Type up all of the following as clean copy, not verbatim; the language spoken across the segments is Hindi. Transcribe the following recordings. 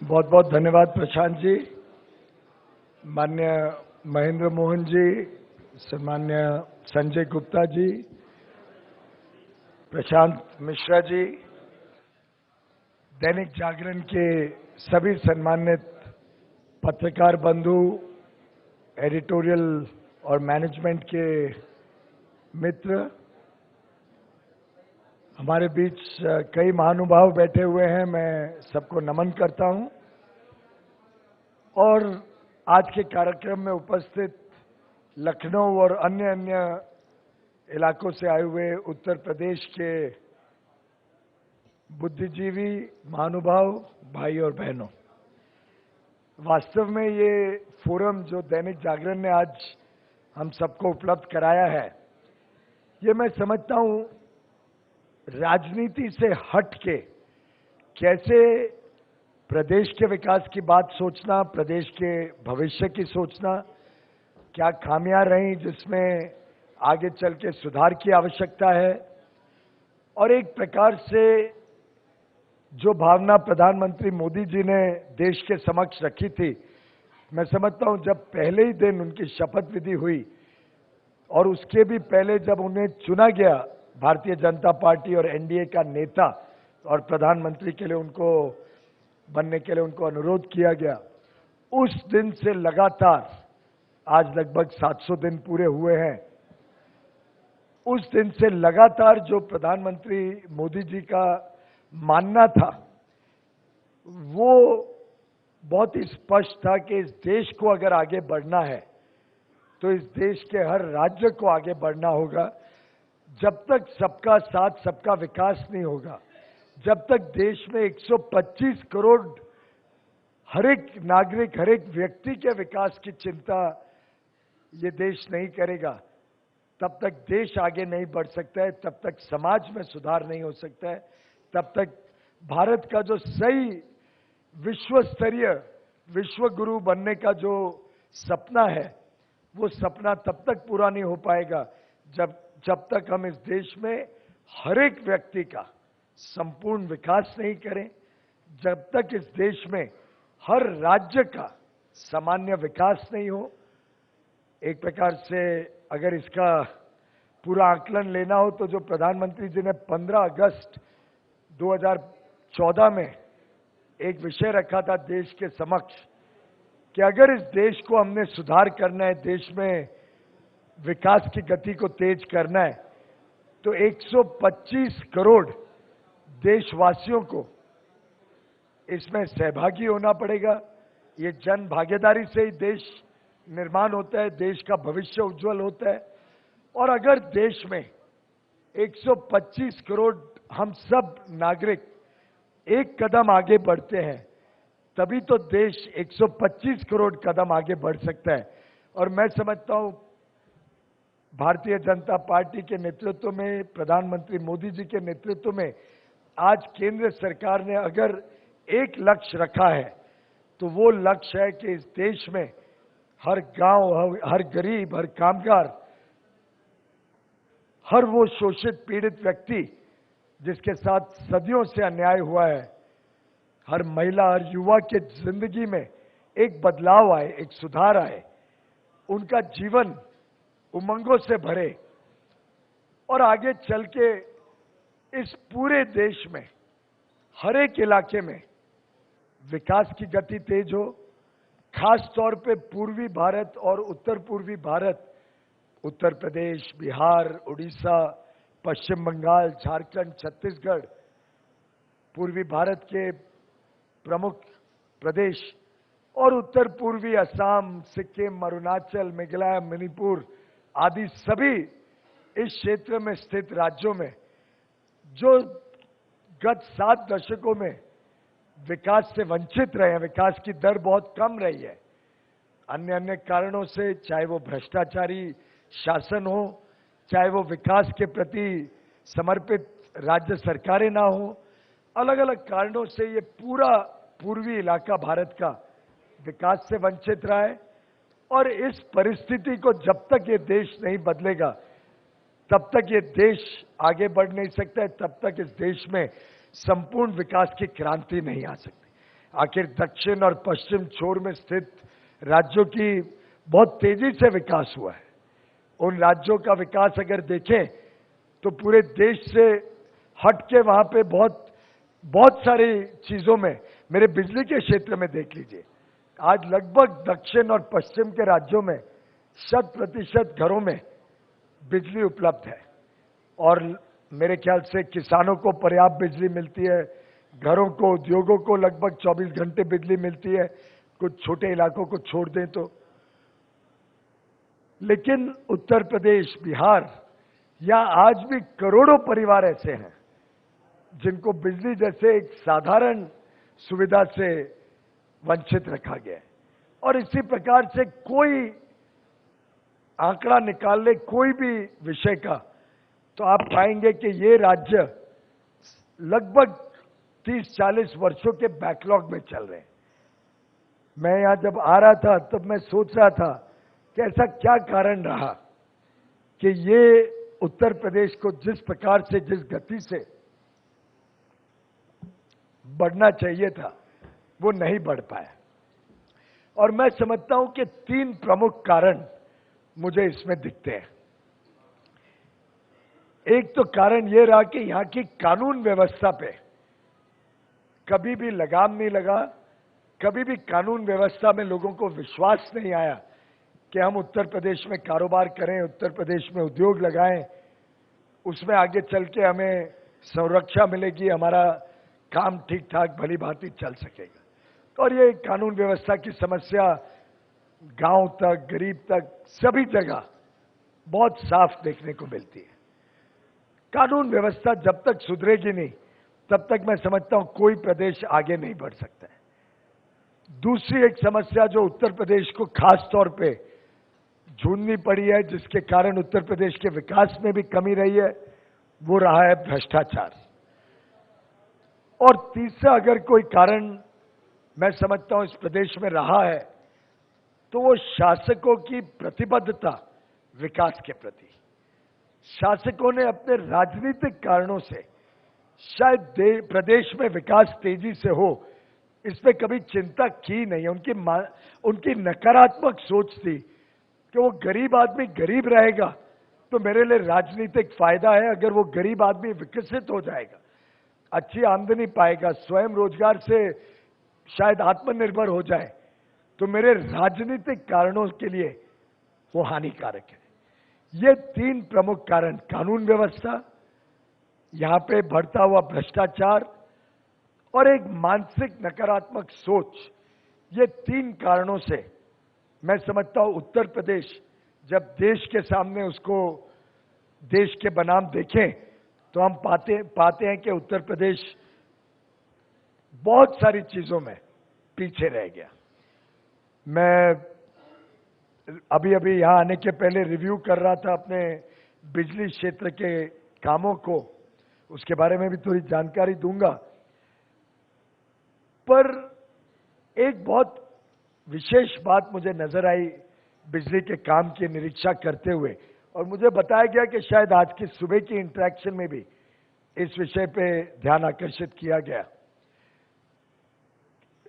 बहुत बहुत धन्यवाद प्रशांत जी, माननीय महेंद्र मोहन जी, सम्मान्य संजय गुप्ता जी, प्रशांत मिश्रा जी, दैनिक जागरण के सभी सम्मानित पत्रकार बंधु, एडिटोरियल और मैनेजमेंट के मित्र, हमारे बीच कई महानुभाव बैठे हुए हैं। मैं सबको नमन करता हूं और आज के कार्यक्रम में उपस्थित लखनऊ और अन्य अन्य इलाकों से आए हुए उत्तर प्रदेश के बुद्धिजीवी महानुभाव भाई और बहनों, वास्तव में ये फोरम जो दैनिक जागरण ने आज हम सबको उपलब्ध कराया है, ये मैं समझता हूं राजनीति से हट के कैसे प्रदेश के विकास की बात सोचना, प्रदेश के भविष्य की सोचना, क्या खामियां रहीं जिसमें आगे चल के सुधार की आवश्यकता है, और एक प्रकार से जो भावना प्रधानमंत्री मोदी जी ने देश के समक्ष रखी थी, मैं समझता हूं जब पहले ही दिन उनकी शपथ विधि हुई और उसके भी पहले जब उन्हें चुना गया भारतीय जनता पार्टी और एनडीए का नेता और प्रधानमंत्री के लिए उनको बनने के लिए उनको अनुरोध किया गया, उस दिन से लगातार आज लगभग 700 दिन पूरे हुए हैं। उस दिन से लगातार जो प्रधानमंत्री मोदी जी का मानना था वो बहुत ही स्पष्ट था कि इस देश को अगर आगे बढ़ना है तो इस देश के हर राज्य को आगे बढ़ना होगा। जब तक सबका साथ सबका विकास नहीं होगा, जब तक देश में 125 करोड़ हर एक नागरिक, हर एक व्यक्ति के विकास की चिंता ये देश नहीं करेगा, तब तक देश आगे नहीं बढ़ सकता है, तब तक समाज में सुधार नहीं हो सकता है, तब तक भारत का जो सही विश्व स्तरीय विश्व गुरु बनने का जो सपना है, वो सपना तब तक पूरा नहीं हो पाएगा जब तक हम इस देश में हर एक व्यक्ति का संपूर्ण विकास नहीं करें, जब तक इस देश में हर राज्य का सामान्य विकास नहीं हो। एक प्रकार से अगर इसका पूरा आकलन लेना हो तो जो प्रधानमंत्री जी ने 15 अगस्त 2014 में एक विषय रखा था देश के समक्ष कि अगर इस देश को हमने सुधार करना है, देश में विकास की गति को तेज करना है, तो 125 करोड़ देशवासियों को इसमें सहभागी होना पड़ेगा। ये जन भागीदारी से ही देश निर्माण होता है, देश का भविष्य उज्जवल होता है। और अगर देश में 125 करोड़ हम सब नागरिक एक कदम आगे बढ़ते हैं, तभी तो देश 125 करोड़ कदम आगे बढ़ सकता है। और मैं समझता हूं भारतीय जनता पार्टी के नेतृत्व में, प्रधानमंत्री मोदी जी के नेतृत्व में आज केंद्र सरकार ने अगर एक लक्ष्य रखा है तो वो लक्ष्य है कि इस देश में हर गांव, हर गरीब, हर कामगार, हर वो शोषित पीड़ित व्यक्ति जिसके साथ सदियों से अन्याय हुआ है, हर महिला, हर युवा के जिंदगी में एक बदलाव आए, एक सुधार आए, उनका जीवन उमंगों से भरे और आगे चल के इस पूरे देश में हर एक इलाके में विकास की गति तेज हो। खास तौर पे पूर्वी भारत और उत्तर पूर्वी भारत, उत्तर प्रदेश, बिहार, उड़ीसा, पश्चिम बंगाल, झारखंड, छत्तीसगढ़, पूर्वी भारत के प्रमुख प्रदेश और उत्तर पूर्वी असम, सिक्किम, अरुणाचल, मेघालय, मणिपुर आदि सभी इस क्षेत्र में स्थित राज्यों में जो गत 7 दशकों में विकास से वंचित रहे हैं, विकास की दर बहुत कम रही है अन्य अन्य कारणों से, चाहे वो भ्रष्टाचारी शासन हो, चाहे वो विकास के प्रति समर्पित राज्य सरकारें ना हो, अलग अलग कारणों से ये पूरा पूर्वी इलाका भारत का विकास से वंचित रहा है। और इस परिस्थिति को जब तक ये देश नहीं बदलेगा, तब तक ये देश आगे बढ़ नहीं सकता है, तब तक इस देश में संपूर्ण विकास की क्रांति नहीं आ सकती। आखिर दक्षिण और पश्चिम छोर में स्थित राज्यों की बहुत तेजी से विकास हुआ है। उन राज्यों का विकास अगर देखें तो पूरे देश से हट के वहां पे बहुत सारी चीजों में, मेरे बिजली के क्षेत्र में देख लीजिए, आज लगभग दक्षिण और पश्चिम के राज्यों में 100% घरों में बिजली उपलब्ध है और मेरे ख्याल से किसानों को पर्याप्त बिजली मिलती है, घरों को, उद्योगों को लगभग 24 घंटे बिजली मिलती है, कुछ छोटे इलाकों को छोड़ दें तो। लेकिन उत्तर प्रदेश, बिहार, या आज भी करोड़ों परिवार ऐसे हैं जिनको बिजली जैसे एक साधारण सुविधा से वंचित रखा गया है। और इसी प्रकार से कोई आंकड़ा निकाल ले कोई भी विषय का, तो आप पाएंगे कि ये राज्य लगभग 30-40 वर्षों के बैकलॉग में चल रहे हैं। मैं यहां जब आ रहा था तब मैं सोच रहा था कि ऐसा क्या कारण रहा कि ये उत्तर प्रदेश को जिस प्रकार से, जिस गति से बढ़ना चाहिए था वो नहीं बढ़ पाया। और मैं समझता हूं कि 3 प्रमुख कारण मुझे इसमें दिखते हैं। एक तो कारण यह रहा कि यहां की कानून व्यवस्था पे कभी भी लगाम नहीं लगा, कभी भी कानून व्यवस्था में लोगों को विश्वास नहीं आया कि हम उत्तर प्रदेश में कारोबार करें, उत्तर प्रदेश में उद्योग लगाएं, उसमें आगे चल के हमें संरक्षा मिलेगी, हमारा काम ठीक ठाक भली भांति चल सकेगा। और ये कानून व्यवस्था की समस्या गांव तक, गरीब तक, सभी जगह बहुत साफ देखने को मिलती है। कानून व्यवस्था जब तक सुधरेगी नहीं तब तक मैं समझता हूं कोई प्रदेश आगे नहीं बढ़ सकता है। दूसरी एक समस्या जो उत्तर प्रदेश को खास तौर पे झूलनी पड़ी है, जिसके कारण उत्तर प्रदेश के विकास में भी कमी रही है, वो रहा है भ्रष्टाचार। और तीसरा अगर कोई कारण मैं समझता हूं इस प्रदेश में रहा है तो वो शासकों की प्रतिबद्धता विकास के प्रति। शासकों ने अपने राजनीतिक कारणों से शायद प्रदेश में विकास तेजी से हो इस पे कभी चिंता की नहीं है। उनकी नकारात्मक सोच थी कि वो गरीब आदमी गरीब रहेगा तो मेरे लिए राजनीतिक फायदा है, अगर वो गरीब आदमी विकसित हो जाएगा, अच्छी आमदनी पाएगा, स्वयं रोजगार से शायद आत्मनिर्भर हो जाए, तो मेरे राजनीतिक कारणों के लिए वो हानिकारक है। ये 3 प्रमुख कारण, कानून व्यवस्था, यहां पे बढ़ता हुआ भ्रष्टाचार और एक मानसिक नकारात्मक सोच, ये 3 कारणों से मैं समझता हूं उत्तर प्रदेश जब देश के सामने उसको देश के बनाम देखें तो हम पाते हैं कि उत्तर प्रदेश बहुत सारी चीजों में पीछे रह गया। मैं अभी यहां आने के पहले रिव्यू कर रहा था अपने बिजली क्षेत्र के कामों को, उसके बारे में भी थोड़ी जानकारी दूंगा। पर एक बहुत विशेष बात मुझे नजर आई बिजली के काम की निरीक्षण करते हुए, और मुझे बताया गया कि शायद आज की सुबह की इंटरेक्शन में भी इस विषय पे ध्यान आकर्षित किया गया।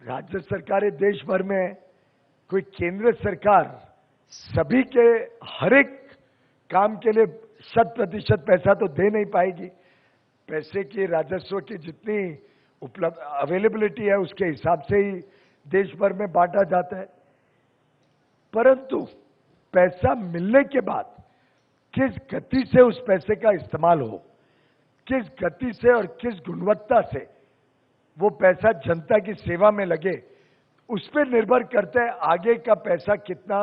राज्य सरकारें देश भर में, कोई केंद्र सरकार सभी के हर एक काम के लिए 100% पैसा तो दे नहीं पाएगी। पैसे की, राजस्व की जितनी उपलब्ध अवेलेबिलिटी है उसके हिसाब से ही देश भर में बांटा जाता है। परंतु पैसा मिलने के बाद किस गति से उस पैसे का इस्तेमाल हो, किस गति से और किस गुणवत्ता से वो पैसा जनता की सेवा में लगे, उस पर निर्भर करता है आगे का पैसा कितना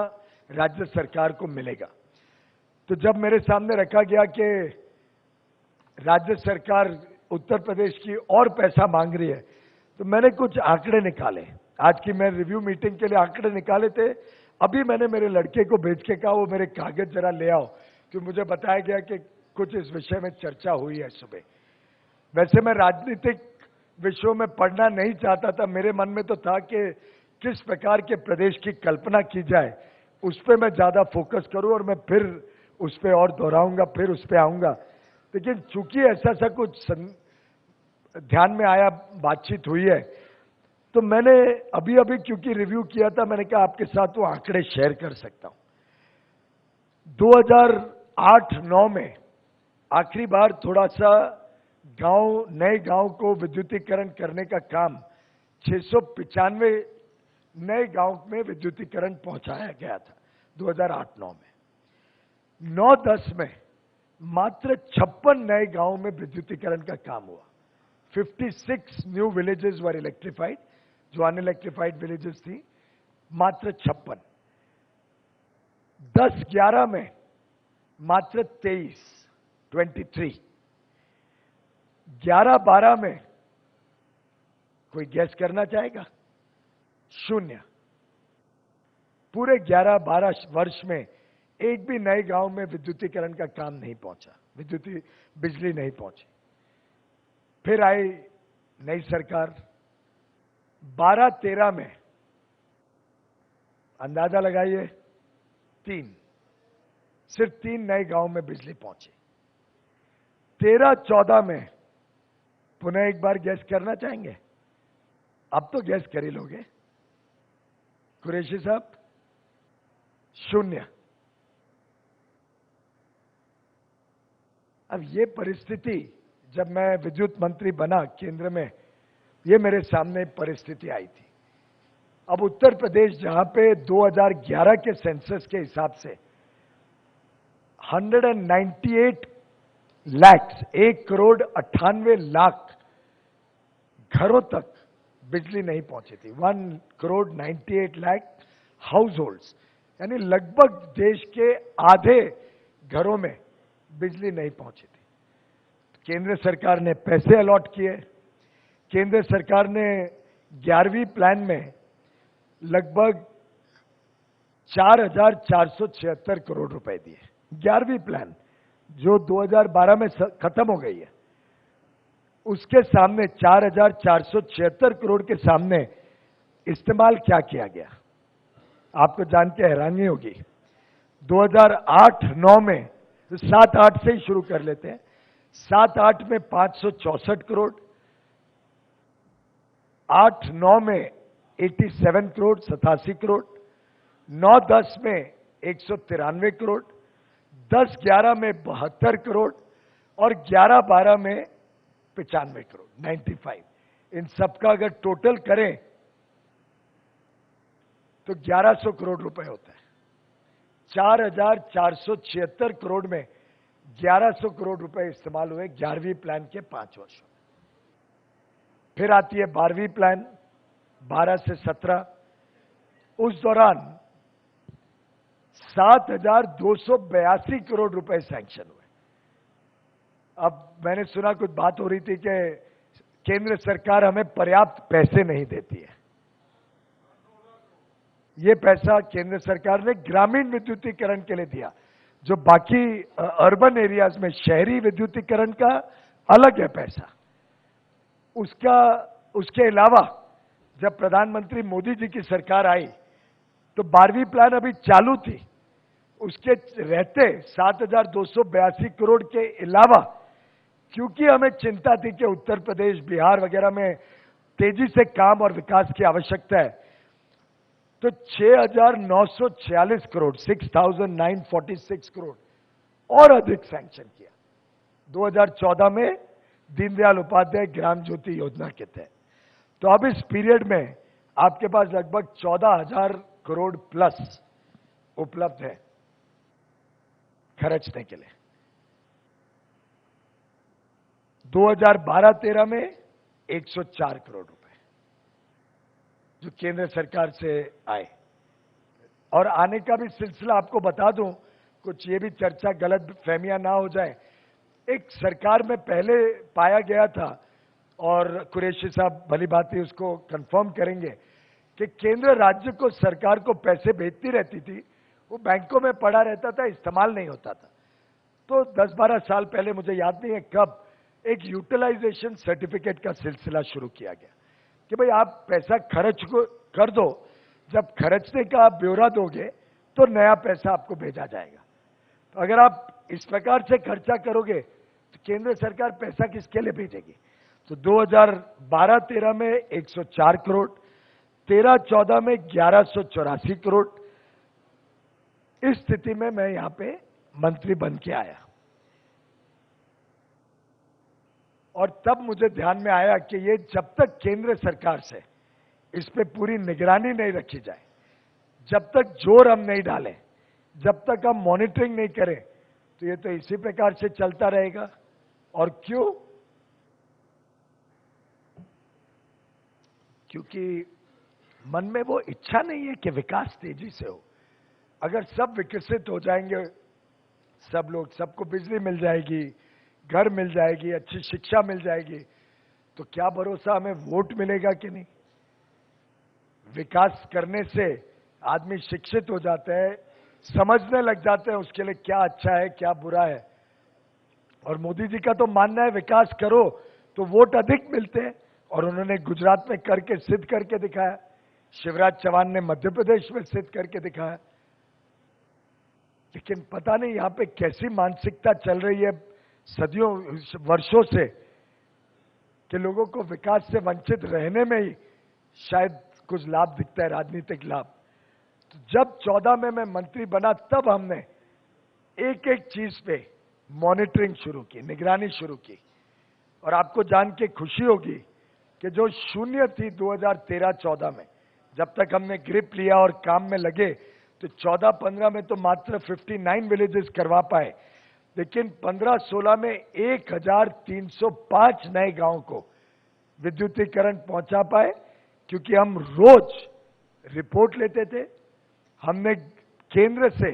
राज्य सरकार को मिलेगा। तो जब मेरे सामने रखा गया कि राज्य सरकार उत्तर प्रदेश की और पैसा मांग रही है, तो मैंने कुछ आंकड़े निकाले। आज की मैं रिव्यू मीटिंग के लिए आंकड़े निकाले थे। अभी मैंने मेरे लड़के को भेज के कहा वो मेरे कागज जरा ले आओ, क्योंकि मुझे बताया गया कि कुछ इस विषय में चर्चा हुई है सुबह। वैसे मैं राजनीतिक विषयों में पढ़ना नहीं चाहता था, मेरे मन में तो था कि किस प्रकार के प्रदेश की कल्पना की जाए, उस पर मैं ज्यादा फोकस करूं और मैं फिर उस पर और दोहराऊंगा, फिर उस पर आऊंगा। लेकिन चूंकि ऐसा सा कुछ ध्यान में आया, बातचीत हुई है, तो मैंने अभी अभी क्योंकि रिव्यू किया था, मैंने कहा आपके साथ वो आंकड़े शेयर कर सकता हूं। 2008-9 में आखिरी बार थोड़ा सा नए गांव को विद्युतीकरण करने का काम 695 नए गांव में विद्युतीकरण पहुंचाया गया था 2008-9 में। 9-10 में मात्र 56 नए गांव में विद्युतीकरण का काम हुआ। 56 न्यू विलेजेस वर इलेक्ट्रिफाइड, जो अनइलेक्ट्रिफाइड विलेजेस थी मात्र 56। 10-11 में मात्र 23। 11-12 में कोई गैस करना चाहेगा? 0। पूरे 11-12 वर्ष में एक भी नए गांव में विद्युतीकरण का काम नहीं पहुंचा, बिजली नहीं पहुंची। फिर आई नई सरकार। 12-13 में अंदाजा लगाइए, 3, सिर्फ 3 नए गांव में बिजली पहुंची। 13-14 में पुनः एक बार गैस करना चाहेंगे? अब तो गैस कर ही लोगे कुरैशी साहब। 0। अब ये परिस्थिति, जब मैं विद्युत मंत्री बना केंद्र में, ये मेरे सामने परिस्थिति आई थी। अब उत्तर प्रदेश, जहां पे 2011 के सेंसस के हिसाब से 198 लाख, 1,98,00,000 घरों तक बिजली नहीं पहुंची थी। 1,98,00,000 हाउस होल्ड्स, यानी लगभग देश के आधे घरों में बिजली नहीं पहुंची थी। केंद्र सरकार ने पैसे अलॉट किए। केंद्र सरकार ने 11वीं प्लान में लगभग 4,476 करोड़ रुपए दिए। 11वीं प्लान जो 2012 में खत्म हो गई है, उसके सामने 4,476 करोड़ के सामने इस्तेमाल क्या किया गया, आपको जान के हैरानी होगी। 2008-9 में, 7-8 से ही शुरू कर लेते हैं। 7-8 में 564 करोड़, 8-9 में 87 करोड़, 87 करोड़, 9-10 में 193 करोड़, 10-11 में 72 करोड़ और 11-12 में 95 करोड़, 95। इन सबका अगर टोटल करें तो 1100 करोड़ रुपए होता है। 4,476 करोड़ में 1100 करोड़ रुपए इस्तेमाल हुए 11वीं प्लान के 5 वर्षों में। फिर आती है 12वीं प्लान, 12 से 17। उस दौरान 7,282 करोड़ रुपए सैंक्शन हुए। अब मैंने सुना कुछ बात हो रही थी कि केंद्र सरकार हमें पर्याप्त पैसे नहीं देती है। ये पैसा केंद्र सरकार ने ग्रामीण विद्युतीकरण के लिए दिया, जो बाकी अर्बन एरियाज में शहरी विद्युतीकरण का अलग है पैसा। उसके अलावा जब प्रधानमंत्री मोदी जी की सरकार आई तो 12वीं प्लान अभी चालू थी। उसके रहते 7,282 करोड़ के अलावा, क्योंकि हमें चिंता थी कि उत्तर प्रदेश, बिहार वगैरह में तेजी से काम और विकास की आवश्यकता है, तो 6,946 करोड़, 6,946 करोड़ और अधिक सैंक्शन किया 2014 में दीनदयाल उपाध्याय ग्राम ज्योति योजना के तहत। तो अब इस पीरियड में आपके पास लगभग 14,000 करोड़ प्लस उपलब्ध है खर्चने के लिए। 2012-13 में 104 करोड़ रुपए जो केंद्र सरकार से आए, और आने का भी सिलसिला आपको बता दूं, कुछ ये भी चर्चा गलत फहमियां ना हो जाए। एक सरकार में पहले पाया गया था, और कुरैशी साहब भली बात ही उसको कंफर्म करेंगे, कि केंद्र राज्य को, सरकार को पैसे भेजती रहती थी, वो बैंकों में पड़ा रहता था, इस्तेमाल नहीं होता था। तो 10-12 साल पहले, मुझे याद नहीं है कब, एक यूटिलाइजेशन सर्टिफिकेट का सिलसिला शुरू किया गया कि भाई आप पैसा खर्च को कर दो, जब खर्चने का आप ब्यौरा दोगे तो नया पैसा आपको भेजा जाएगा। तो अगर आप इस प्रकार से खर्चा करोगे तो केंद्र सरकार पैसा किसके लिए भेजेगी? तो 2012-13 में 104 करोड़, 13-14 में 1184 करोड़। इस स्थिति में मैं यहां पे मंत्री बन के आया और तब मुझे ध्यान में आया कि ये जब तक केंद्र सरकार से इस पे पूरी निगरानी नहीं रखी जाए, जब तक जोर हम नहीं डालें, जब तक हम मॉनिटरिंग नहीं करें, तो ये तो इसी प्रकार से चलता रहेगा। और क्यों? क्योंकि मन में वो इच्छा नहीं है कि विकास तेजी से हो। अगर सब विकसित हो जाएंगे, सब लोग, सबको बिजली मिल जाएगी, घर मिल जाएगी, अच्छी शिक्षा मिल जाएगी, तो क्या भरोसा हमें वोट मिलेगा कि नहीं। विकास करने से आदमी शिक्षित हो जाता है, समझने लग जाते हैं उसके लिए क्या अच्छा है क्या बुरा है। और मोदी जी का तो मानना है विकास करो तो वोट अधिक मिलते हैं, और उन्होंने गुजरात में करके सिद्ध करके दिखाया, शिवराज चौहान ने मध्य प्रदेश में सिद्ध करके दिखाया। लेकिन पता नहीं यहां पे कैसी मानसिकता चल रही है सदियों वर्षों से कि लोगों को विकास से वंचित रहने में ही शायद कुछ लाभ दिखता है, राजनीतिक लाभ। तो जब 14 में मैं मंत्री बना तब हमने एक एक चीज पे मॉनिटरिंग शुरू की, निगरानी शुरू की। और आपको जान के खुशी होगी कि जो शून्य थी 2013-14 में, जब तक हमने ग्रिप लिया और काम में लगे, तो 14-15 में तो मात्र 59 विलेजेस करवा पाए, लेकिन 15-16 में 1305 नए गांव को विद्युतीकरण पहुंचा पाए, क्योंकि हम रोज रिपोर्ट लेते थे। हमने केंद्र से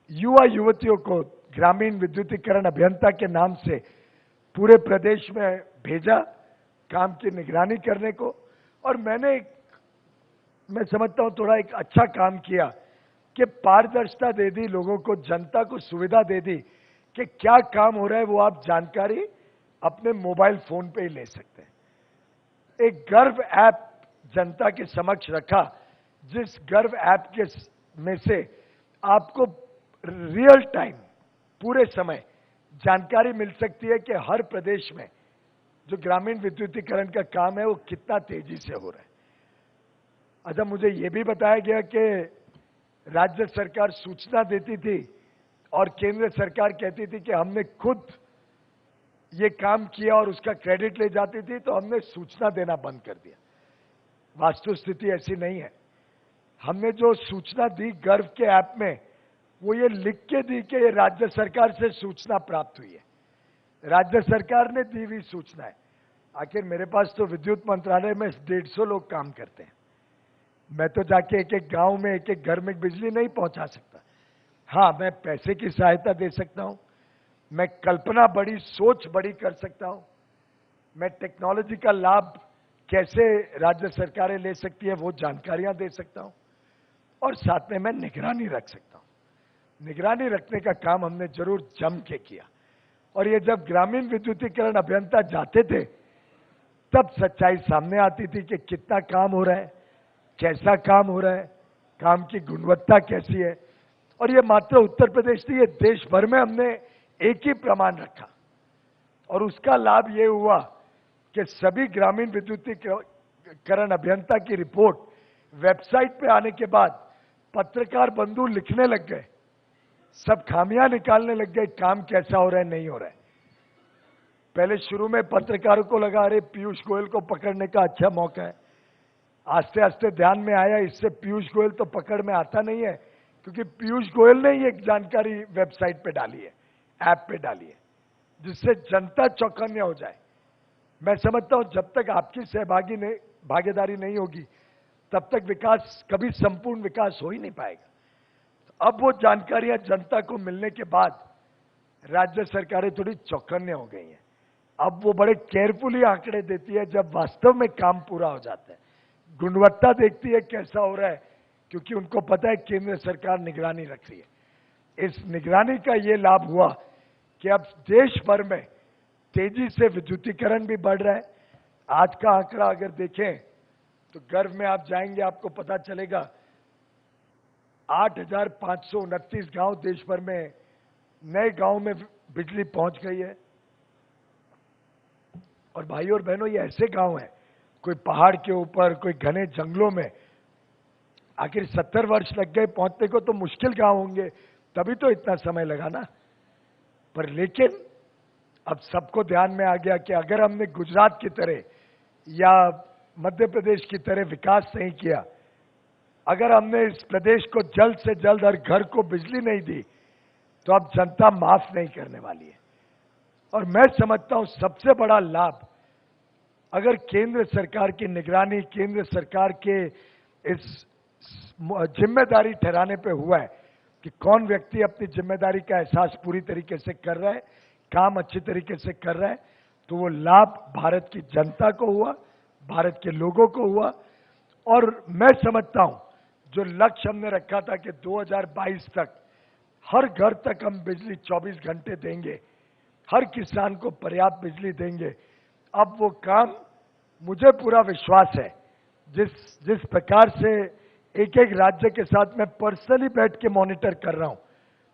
युवा युवतियों को ग्रामीण विद्युतीकरण अभियंता के नाम से पूरे प्रदेश में भेजा काम की निगरानी करने को। और मैं समझता हूं थोड़ा एक अच्छा काम किया कि पारदर्शिता दे दी लोगों को, जनता को सुविधा दे दी कि क्या काम हो रहा है वो आप जानकारी अपने मोबाइल फोन पे ही ले सकते हैं। एक गर्व ऐप जनता के समक्ष रखा, जिस गर्व ऐप के में से आपको रियल टाइम पूरे समय जानकारी मिल सकती है कि हर प्रदेश में जो ग्रामीण विद्युतीकरण का काम है वो कितना तेजी से हो रहा है। अच्छा, मुझे यह भी बताया गया कि राज्य सरकार सूचना देती थी और केंद्र सरकार कहती थी कि हमने खुद ये काम किया और उसका क्रेडिट ले जाती थी, तो हमने सूचना देना बंद कर दिया। वास्तुस्थिति ऐसी नहीं है। हमने जो सूचना दी गर्व के ऐप में, वो ये लिख के दी कि ये राज्य सरकार से सूचना प्राप्त हुई है, राज्य सरकार ने दी हुई सूचना है। आखिर मेरे पास तो विद्युत मंत्रालय में 150 लोग काम करते हैं, मैं तो जाके एक एक गांव में एक एक घर में बिजली नहीं पहुंचा सकता। हाँ, मैं पैसे की सहायता दे सकता हूं, मैं कल्पना बड़ी, सोच बड़ी कर सकता हूं, मैं टेक्नोलॉजी का लाभ कैसे राज्य सरकारें ले सकती है वो जानकारियां दे सकता हूं, और साथ में मैं निगरानी रख सकता हूं। निगरानी रखने का काम हमने जरूर जम के किया। और ये जब ग्रामीण विद्युतीकरण अभियंता जाते थे तब सच्चाई सामने आती थी कि कितना काम हो रहा है, कैसा काम हो रहा है, काम की गुणवत्ता कैसी है। और ये मात्र उत्तर प्रदेश नहीं, ये देश भर में हमने एक ही प्रमाण रखा, और उसका लाभ ये हुआ कि सभी ग्रामीण विद्युतीकरण अभियंता की रिपोर्ट वेबसाइट पे आने के बाद पत्रकार बंधु लिखने लग गए, सब खामियां निकालने लग गए, काम कैसा हो रहा है, नहीं हो रहा है। पहले शुरू में पत्रकारों को लगा अरे पीयूष गोयल को पकड़ने का अच्छा मौका है, आस्ते आस्ते ध्यान में आया इससे पीयूष गोयल तो पकड़ में आता नहीं है, क्योंकि पीयूष गोयल ने ये जानकारी वेबसाइट पे डाली है, ऐप पे डाली है, जिससे जनता चौकन्ने हो जाए। मैं समझता हूं जब तक आपकी भागीदारी नहीं होगी तब तक विकास, कभी संपूर्ण विकास हो ही नहीं पाएगा। तो अब वो जानकारियां जनता को मिलने के बाद राज्य सरकारें थोड़ी चौकन्ने हो गई हैं। अब वो बड़े केयरफुली आंकड़े देती है जब वास्तव में काम पूरा हो जाता है, गुणवत्ता देखती है कैसा हो रहा है, क्योंकि उनको पता है केंद्र सरकार निगरानी रख रही है। इस निगरानी का ये लाभ हुआ कि अब देश भर में तेजी से विद्युतीकरण भी बढ़ रहा है। आज का आंकड़ा अगर देखें तो गर्व में आप जाएंगे, आपको पता चलेगा 8,529 गांव देश भर में, नए गांव में बिजली पहुंच गई है। और भाइयों और बहनों, ये ऐसे गांव हैं, कोई पहाड़ के ऊपर, कोई घने जंगलों में। आखिर 70 वर्ष लग गए पहुंचने को, तो मुश्किल कहां होंगे, तभी तो इतना समय लगा ना। पर लेकिन अब सबको ध्यान में आ गया कि अगर हमने गुजरात की तरह या मध्य प्रदेश की तरह विकास नहीं किया, अगर हमने इस प्रदेश को जल्द से जल्द हर घर को बिजली नहीं दी, तो अब जनता माफ नहीं करने वाली है। और मैं समझता हूं सबसे बड़ा लाभ अगर केंद्र सरकार की निगरानी, केंद्र सरकार के इस जिम्मेदारी ठहराने पे हुआ है कि कौन व्यक्ति अपनी जिम्मेदारी का एहसास पूरी तरीके से कर रहा है, काम अच्छी तरीके से कर रहा है, तो वो लाभ भारत की जनता को हुआ, भारत के लोगों को हुआ। और मैं समझता हूं जो लक्ष्य हमने रखा था कि 2022 तक हर घर तक हम बिजली 24 घंटे देंगे, हर किसान को पर्याप्त बिजली देंगे, अब वो काम, मुझे पूरा विश्वास है, जिस प्रकार से एक एक राज्य के साथ मैं पर्सनली बैठ के मॉनिटर कर रहा हूं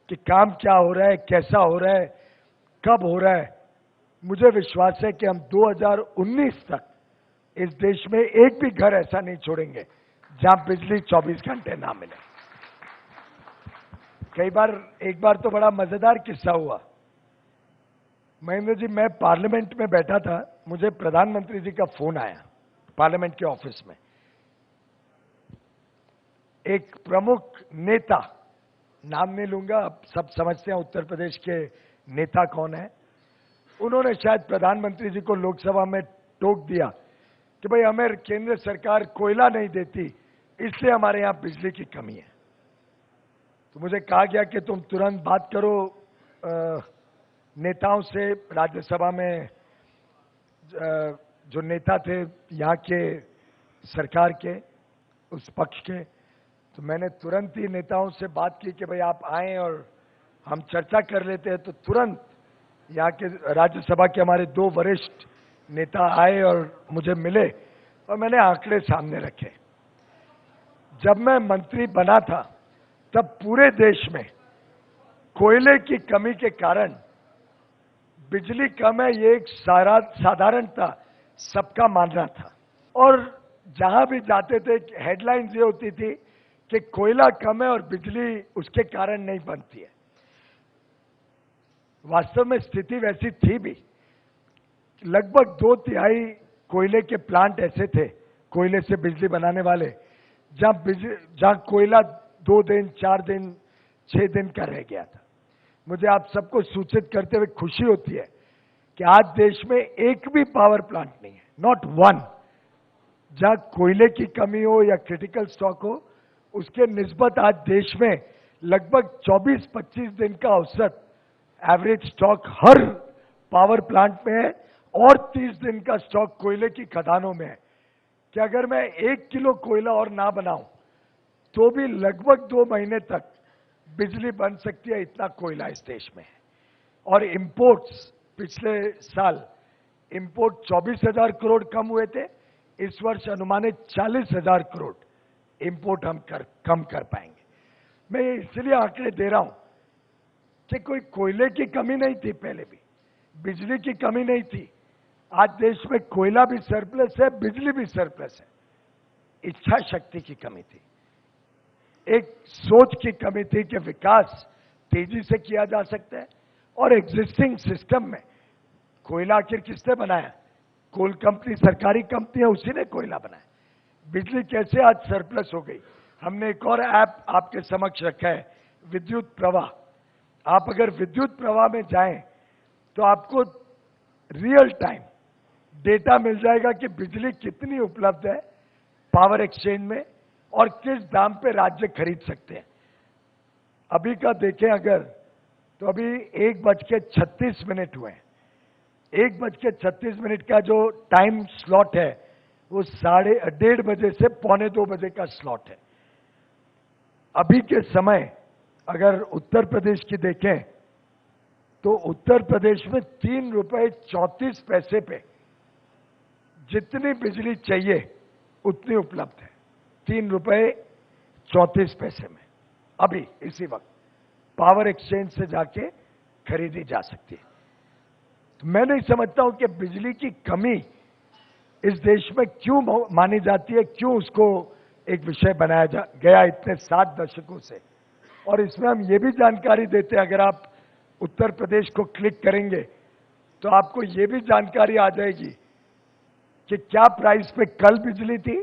कि काम क्या हो रहा है, कैसा हो रहा है, कब हो रहा है, मुझे विश्वास है कि हम 2019 तक इस देश में एक भी घर ऐसा नहीं छोड़ेंगे जहां बिजली 24 घंटे ना मिले। एक बार तो बड़ा मजेदार किस्सा हुआ। महेंद्र जी, मैं पार्लियामेंट में बैठा था, मुझे प्रधानमंत्री जी का फोन आया पार्लियामेंट के ऑफिस में। एक प्रमुख नेता, नाम नहीं लूंगा, अब सब समझते हैं उत्तर प्रदेश के नेता कौन है, उन्होंने शायद प्रधानमंत्री जी को लोकसभा में टोक दिया कि भाई हमें केंद्र सरकार कोयला नहीं देती, इसलिए हमारे यहां बिजली की कमी है। तो मुझे कहा गया कि तुम तुरंत बात करो नेताओं से, राज्यसभा में जो नेता थे यहाँ के सरकार के, उस पक्ष के। तो मैंने तुरंत ही नेताओं से बात की कि भाई आप आएं और हम चर्चा कर लेते हैं। तो तुरंत यहाँ के राज्यसभा के हमारे 2 वरिष्ठ नेता आए और मुझे मिले और मैंने आंकड़े सामने रखे। जब मैं मंत्री बना था तब पूरे देश में कोयले की कमी के कारण बिजली कम है, ये एक साधारणता सबका मानना था। और जहां भी जाते थे हेडलाइंस ये होती थी कि कोयला कम है और बिजली उसके कारण नहीं बनती है। वास्तव में स्थिति वैसी थी भी। लगभग 2/3 कोयले के प्लांट ऐसे थे, कोयले से बिजली बनाने वाले, जहां कोयला 2 दिन, 4 दिन, 6 दिन का रह गया था। मुझे आप सबको सूचित करते हुए खुशी होती है कि आज देश में एक भी पावर प्लांट नहीं है, नॉट वन, जहां कोयले की कमी हो या क्रिटिकल स्टॉक हो। उसके निस्बत आज देश में लगभग 24-25 दिन का औसत एवरेज स्टॉक हर पावर प्लांट में है और 30 दिन का स्टॉक कोयले की खदानों में है। कि अगर मैं 1 किलो कोयला और ना बनाऊं तो भी लगभग 2 महीने तक बिजली बन सकती है, इतना कोयला इस देश में है। और इंपोर्ट्स, पिछले साल इंपोर्ट 24,000 करोड़ कम हुए थे, इस वर्ष अनुमानित 40,000 करोड़ इंपोर्ट हम कम कर पाएंगे। मैं इसलिए आंकड़े दे रहा हूं कि कोई कोयले की कमी नहीं थी, पहले भी बिजली की कमी नहीं थी। आज देश में कोयला भी सरप्लस है, बिजली भी सरप्लस है। इच्छा शक्ति की कमी थी, एक सोच की कमी थी कि विकास तेजी से किया जा सकता है। और एग्जिस्टिंग सिस्टम में कोयला आखिर किसने बनाया? कोल कंपनी सरकारी कंपनी है, उसी ने कोयला बनाया। बिजली कैसे आज सरप्लस हो गई? हमने एक और ऐप आपके समक्ष रखा है, विद्युत प्रवाह। आप अगर विद्युत प्रवाह में जाएं तो आपको रियल टाइम डेटा मिल जाएगा कि बिजली कितनी उपलब्ध है पावर एक्सचेंज में और किस दाम पे राज्य खरीद सकते हैं। अभी का देखें अगर, तो अभी 1:36 हुए हैं। 1:36 का जो टाइम स्लॉट है वो 1:30 बजे से 1:45 बजे का स्लॉट है। अभी के समय अगर उत्तर प्रदेश की देखें तो उत्तर प्रदेश में 3 रुपए 34 पैसे पे जितनी बिजली चाहिए उतनी उपलब्ध है, 3 रुपए 34 पैसे में अभी इसी वक्त पावर एक्सचेंज से जाके खरीदी जा सकती है। तो मैं नहीं समझता हूं कि बिजली की कमी इस देश में क्यों मानी जाती है, क्यों उसको एक विषय बनाया गया इतने 7 दशकों से। और इसमें हम ये भी जानकारी देते हैं, अगर आप उत्तर प्रदेश को क्लिक करेंगे तो आपको ये भी जानकारी आ जाएगी कि क्या प्राइस पे कल बिजली थी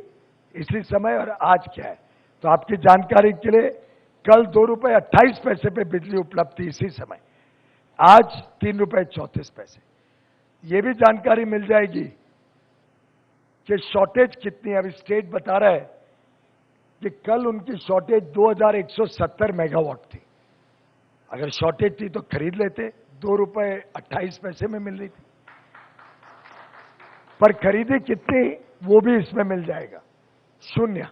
इसी समय और आज क्या है। तो आपकी जानकारी के लिए, कल 2 रुपए 28 पैसे पे बिजली उपलब्ध थी इसी समय, आज 3 रुपए 34 पैसे। ये भी जानकारी मिल जाएगी कि शॉर्टेज कितनी है। अभी स्टेट बता रहा है कि कल उनकी शॉर्टेज 2170 मेगावाट थी। अगर शॉर्टेज थी तो खरीद लेते, 2 रुपए 28 पैसे में मिल रही थी, पर खरीदी कितनी वो भी इसमें मिल जाएगा, 0।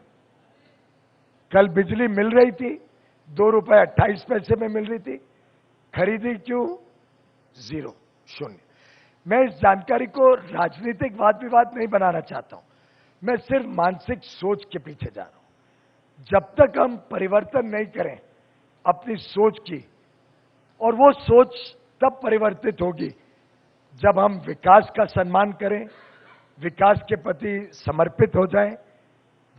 कल बिजली मिल रही थी, 2 रुपए 28 पैसे में मिल रही थी, खरीदी क्यों, 0, 0। मैं इस जानकारी को राजनीतिक वाद विवाद नहीं बनाना चाहता हूं, मैं सिर्फ मानसिक सोच के पीछे जा रहा हूं। जब तक हम परिवर्तन नहीं करें अपनी सोच की, और वो सोच तब परिवर्तित होगी जब हम विकास का सम्मान करें, विकास के प्रति समर्पित हो जाएं,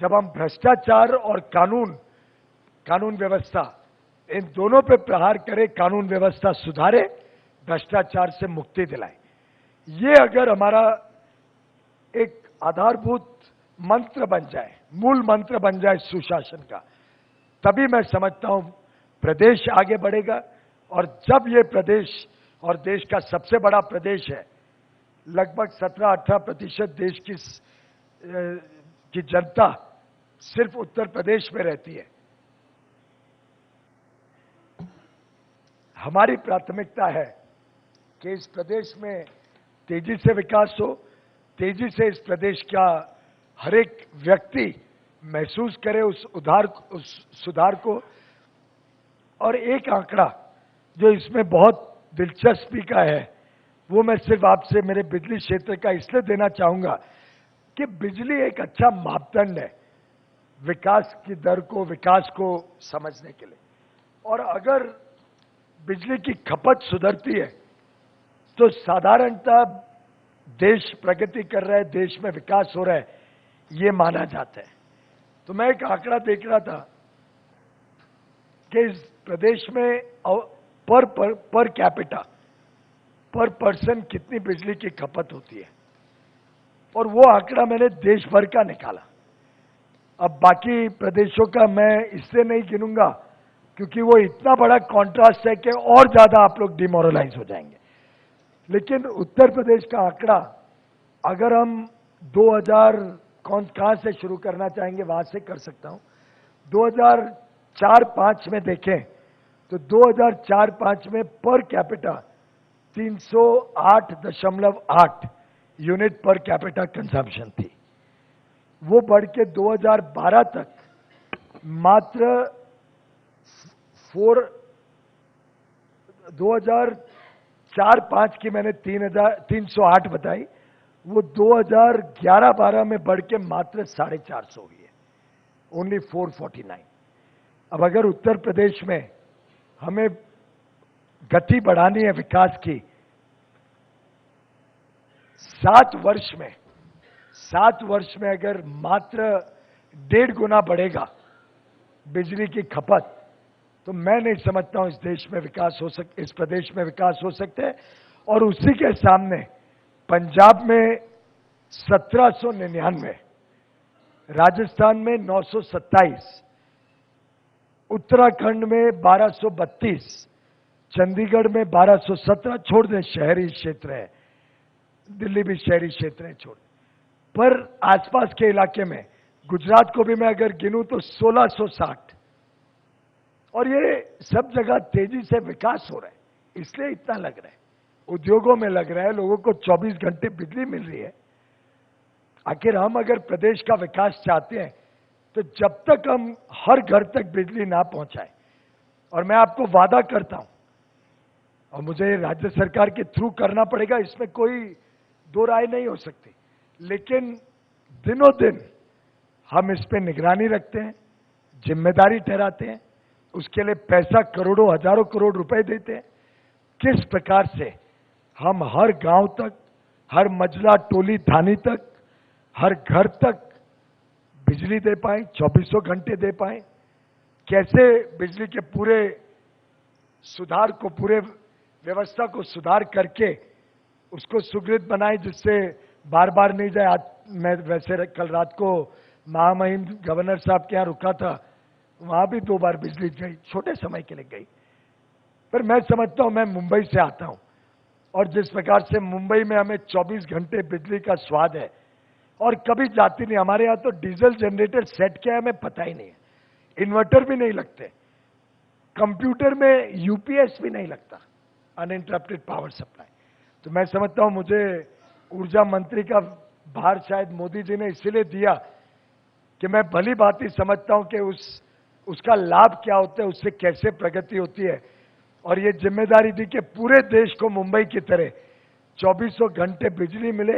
जब हम भ्रष्टाचार और कानून व्यवस्था इन दोनों पे प्रहार करें, कानून व्यवस्था सुधारे, भ्रष्टाचार से मुक्ति दिलाएं। ये अगर हमारा एक आधारभूत मंत्र बन जाए, मूल मंत्र बन जाए सुशासन का, तभी मैं समझता हूं प्रदेश आगे बढ़ेगा। और जब ये प्रदेश, और देश का सबसे बड़ा प्रदेश है, लगभग 17-18% देश की जनता सिर्फ उत्तर प्रदेश में रहती है। हमारी प्राथमिकता है कि इस प्रदेश में तेजी से विकास हो, तेजी से इस प्रदेश का हर एक व्यक्ति महसूस करे उस सुधार को। और एक आंकड़ा जो इसमें बहुत दिलचस्पी का है, वो मैं सिर्फ आपसे मेरे बिजली क्षेत्र का इसलिए देना चाहूंगा कि बिजली एक अच्छा मापदंड है विकास की दर को, विकास को समझने के लिए। और अगर बिजली की खपत सुधरती है तो साधारणतः देश प्रगति कर रहा है, देश में विकास हो रहा है, ये माना जाता है। तो मैं एक आंकड़ा देख रहा था कि इस प्रदेश में पर कैपिटा, पर पर्सन कितनी बिजली की खपत होती है, और वो आंकड़ा मैंने देश भर का निकाला। अब बाकी प्रदेशों का मैं इससे नहीं गिनूंगा क्योंकि वो इतना बड़ा कॉन्ट्रास्ट है कि और ज्यादा आप लोग डिमोरलाइज हो जाएंगे। लेकिन उत्तर प्रदेश का आंकड़ा, अगर हम 2000 कहां से शुरू करना चाहेंगे वहां से कर सकता हूं, 2004-05 में देखें तो 2004-05 में per capita 308.8 unit per capita consumption थी। वो बढ़ के 2012 तक मात्र 2004-05 की मैंने 308 बताई, वो 2011-12 में बढ़ के मात्र 450 हुई है, ओनली 449। अब अगर उत्तर प्रदेश में हमें गति बढ़ानी है विकास की, 7 वर्ष में अगर मात्र 1.5 गुना बढ़ेगा बिजली की खपत, तो मैं नहीं समझता हूं इस प्रदेश में विकास हो सकते हैं। और उसी के सामने पंजाब में 1799, राजस्थान में 927, उत्तराखंड में 1232, चंडीगढ़ में 1217, छोड़ दें शहरी क्षेत्र है, दिल्ली भी शहरी क्षेत्र है, छोड़, पर आसपास के इलाके में गुजरात को भी मैं अगर गिनूं तो 1660। और ये सब जगह तेजी से विकास हो रहा है, इसलिए इतना लग रहा है, उद्योगों में लग रहा है, लोगों को 24 घंटे बिजली मिल रही है। आखिर हम अगर प्रदेश का विकास चाहते हैं तो जब तक हम हर घर तक बिजली ना पहुंचाए, और मैं आपको वादा करता हूं, और मुझे राज्य सरकार के थ्रू करना पड़ेगा, इसमें कोई दो राय नहीं हो सकती, लेकिन दिनों दिन हम इस पे निगरानी रखते हैं, जिम्मेदारी ठहराते हैं, उसके लिए पैसा करोड़ों हजारों करोड़ रुपए देते हैं। किस प्रकार से हम हर गांव तक, हर मजला टोली थानी तक हर घर तक बिजली दे पाएं, 2400 घंटे दे पाएं, कैसे बिजली के पूरे सुधार को, पूरे व्यवस्था को सुधार करके उसको सुगृत बनाए, जिससे बार बार नहीं जाए। आज मैं वैसे कल रात को महामहिम गवर्नर साहब के यहाँ रुका था, वहां भी 2 बार बिजली गई, छोटे समय के लिए गई। पर मैं समझता हूं, मैं मुंबई से आता हूं, और जिस प्रकार से मुंबई में हमें 24 घंटे बिजली का स्वाद है और कभी जाती नहीं। हमारे यहाँ तो डीजल जनरेटर सेट किया है, हमें पता ही नहीं है, इन्वर्टर भी नहीं लगते, कंप्यूटर में यूपीएस भी नहीं लगता, अनइंटरप्टेड पावर सप्लाई। तो मैं समझता हूं, मुझे ऊर्जा मंत्री का भार शायद मोदी जी ने इसीलिए दिया कि मैं भली भांति समझता हूं कि उसका लाभ क्या होता है, उससे कैसे प्रगति होती है। और ये जिम्मेदारी दी कि पूरे देश को मुंबई की तरह 2400 घंटे बिजली मिले,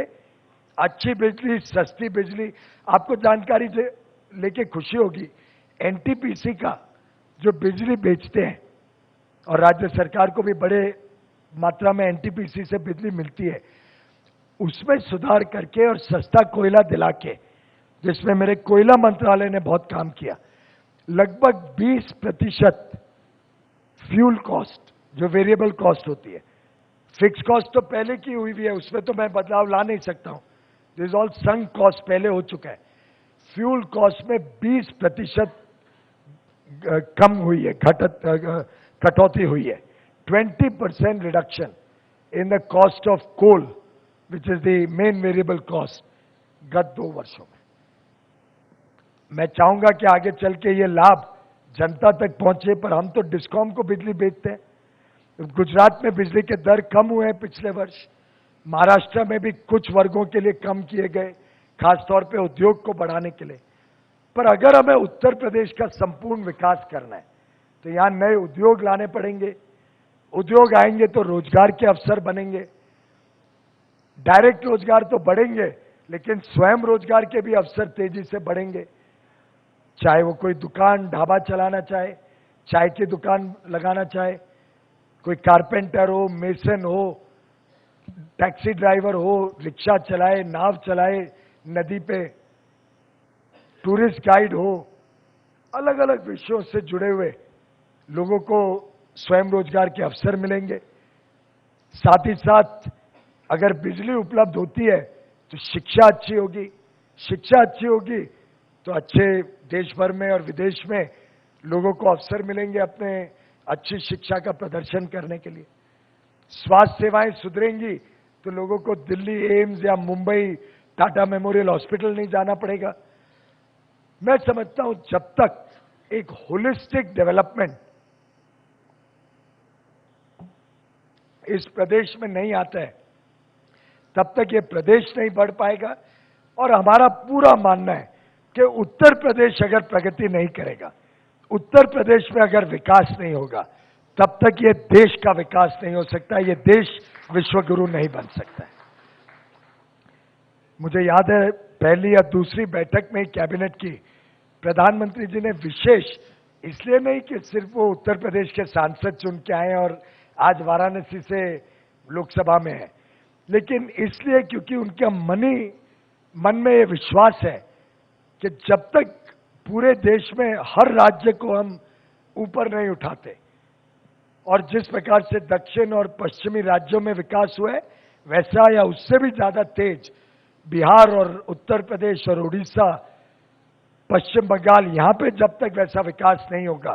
अच्छी बिजली, सस्ती बिजली। आपको जानकारी लेके खुशी होगी, एनटीपीसी का जो बिजली बेचते हैं, और राज्य सरकार को भी बड़े मात्रा में एनटीपीसी से बिजली मिलती है, उसमें सुधार करके और सस्ता कोयला दिला के, जिसमें मेरे कोयला मंत्रालय ने बहुत काम किया, लगभग 20% फ्यूल कॉस्ट, जो वेरिएबल कॉस्ट होती है, फिक्स कॉस्ट तो पहले की हुई भी है, उसमें तो मैं बदलाव ला नहीं सकता हूं, दिस ऑल संक कॉस्ट पहले हो चुका है। फ्यूल कॉस्ट में 20% कम हुई है, कटौती हुई है। 20% reduction in the cost of coal, which is the main variable cost, गत 2 वर्षों में। मैं चाहूंगा कि आगे चल के ये लाभ जनता तक पहुंचे, पर हम तो डिस्कॉम को बिजली बेचते हैं। गुजरात में बिजली के दर कम हुए हैं पिछले वर्ष, महाराष्ट्र में भी कुछ वर्गों के लिए कम किए गए, खासतौर पे उद्योग को बढ़ाने के लिए। पर अगर हमें उत्तर प्रदेश का संपूर्ण विकास करना है, तो यहां नए उद्योग लाने पड़ेंगे। उद्योग आएंगे तो रोजगार के अवसर बनेंगे, डायरेक्ट रोजगार तो बढ़ेंगे, लेकिन स्वयं रोजगार के भी अवसर तेजी से बढ़ेंगे। चाहे वो कोई दुकान, ढाबा चलाना चाहे, चाय की दुकान लगाना चाहे, कोई कारपेंटर हो, मेसन हो, टैक्सी ड्राइवर हो, रिक्शा चलाए, नाव चलाए नदी पे, टूरिस्ट गाइड हो, अलग अलग विषयों से जुड़े हुए लोगों को स्वयं रोजगार के अवसर मिलेंगे। साथ ही साथ अगर बिजली उपलब्ध होती है तो शिक्षा अच्छी होगी, शिक्षा अच्छी होगी तो अच्छे देश भर में और विदेश में लोगों को अवसर मिलेंगे अपने अच्छी शिक्षा का प्रदर्शन करने के लिए। स्वास्थ्य सेवाएं सुधरेंगी तो लोगों को दिल्ली एम्स या मुंबई टाटा मेमोरियल हॉस्पिटल नहीं जाना पड़ेगा। मैं समझता हूं, जब तक एक होलिस्टिक डेवलपमेंट इस प्रदेश में नहीं आता है, तब तक ये प्रदेश नहीं बढ़ पाएगा। और हमारा पूरा मानना है कि उत्तर प्रदेश अगर प्रगति नहीं करेगा, उत्तर प्रदेश में अगर विकास नहीं होगा, तब तक ये देश का विकास नहीं हो सकता, ये देश विश्वगुरु नहीं बन सकता है। मुझे याद है, पहली या दूसरी बैठक में कैबिनेट की प्रधानमंत्री जी ने विशेष, इसलिए नहीं कि सिर्फ वो उत्तर प्रदेश के सांसद चुन के आए और आज वाराणसी से लोकसभा में है, लेकिन इसलिए क्योंकि उनके मन में ये विश्वास है कि जब तक पूरे देश में हर राज्य को हम ऊपर नहीं उठाते, और जिस प्रकार से दक्षिण और पश्चिमी राज्यों में विकास हुआ है, वैसा या उससे भी ज्यादा तेज बिहार और उत्तर प्रदेश और उड़ीसा, पश्चिम बंगाल, यहां पे जब तक वैसा विकास नहीं होगा,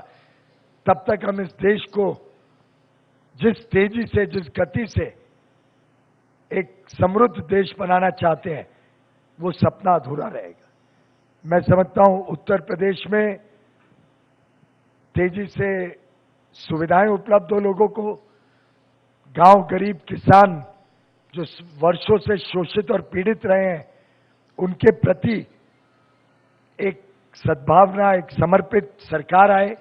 तब तक हम इस देश को जिस तेजी से, जिस गति से एक समृद्ध देश बनाना चाहते हैं, वो सपना अधूरा रहेगा। मैं समझता हूं उत्तर प्रदेश में तेजी से सुविधाएं उपलब्ध हो लोगों को, गांव, गरीब, किसान जो वर्षों से शोषित और पीड़ित रहे हैं, उनके प्रति एक सद्भावना, एक समर्पित सरकार आए,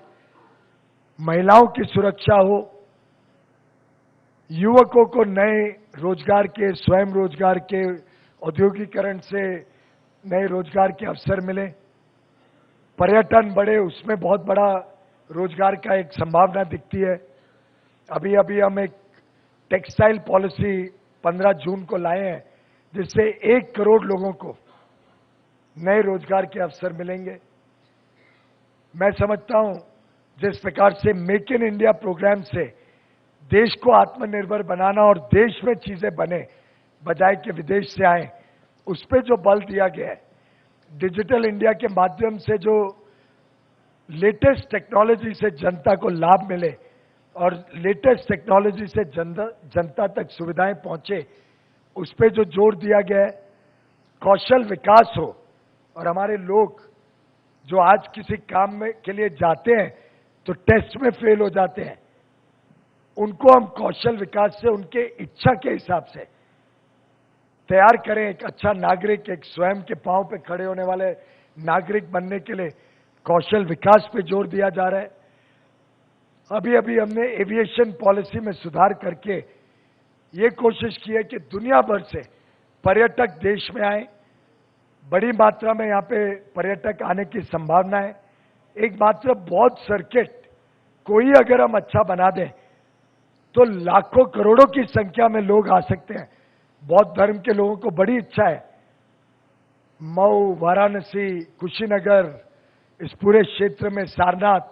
महिलाओं की सुरक्षा हो, युवकों को नए रोजगार के, स्वयं रोजगार के, औद्योगिकरण से नए रोजगार के अवसर मिले, पर्यटन बढ़े, उसमें बहुत बड़ा रोजगार का एक संभावना दिखती है। अभी अभी हम एक टेक्सटाइल पॉलिसी 15 जून को लाए हैं, जिससे 1 करोड़ लोगों को नए रोजगार के अवसर मिलेंगे। मैं समझता हूं जिस प्रकार से मेक इन इंडिया प्रोग्राम से देश को आत्मनिर्भर बनाना और देश में चीजें बने बजाय कि विदेश से आए, उस पर जो बल दिया गया है, डिजिटल इंडिया के माध्यम से जो लेटेस्ट टेक्नोलॉजी से जनता को लाभ मिले और लेटेस्ट टेक्नोलॉजी से जनता तक सुविधाएं पहुंचे, उस पर जो जोर दिया गया है, कौशल विकास हो। और हमारे लोग जो आज किसी काम में के लिए जाते हैं तो टेस्ट में फेल हो जाते हैं, उनको हम कौशल विकास से उनके इच्छा के हिसाब से तैयार करें, एक अच्छा नागरिक, एक स्वयं के पांव पे खड़े होने वाले नागरिक बनने के लिए कौशल विकास पे जोर दिया जा रहा है। अभी अभी हमने एविएशन पॉलिसी में सुधार करके ये कोशिश की है कि दुनिया भर से पर्यटक देश में आए, बड़ी मात्रा में यहाँ पे पर्यटक आने की संभावना है। एक मात्र बहुत सर्किट कोई अगर हम अच्छा बना दें तो लाखों करोड़ों की संख्या में लोग आ सकते हैं। बौद्ध धर्म के लोगों को बड़ी इच्छा है मऊ, वाराणसी, कुशीनगर, इस पूरे क्षेत्र में सारनाथ,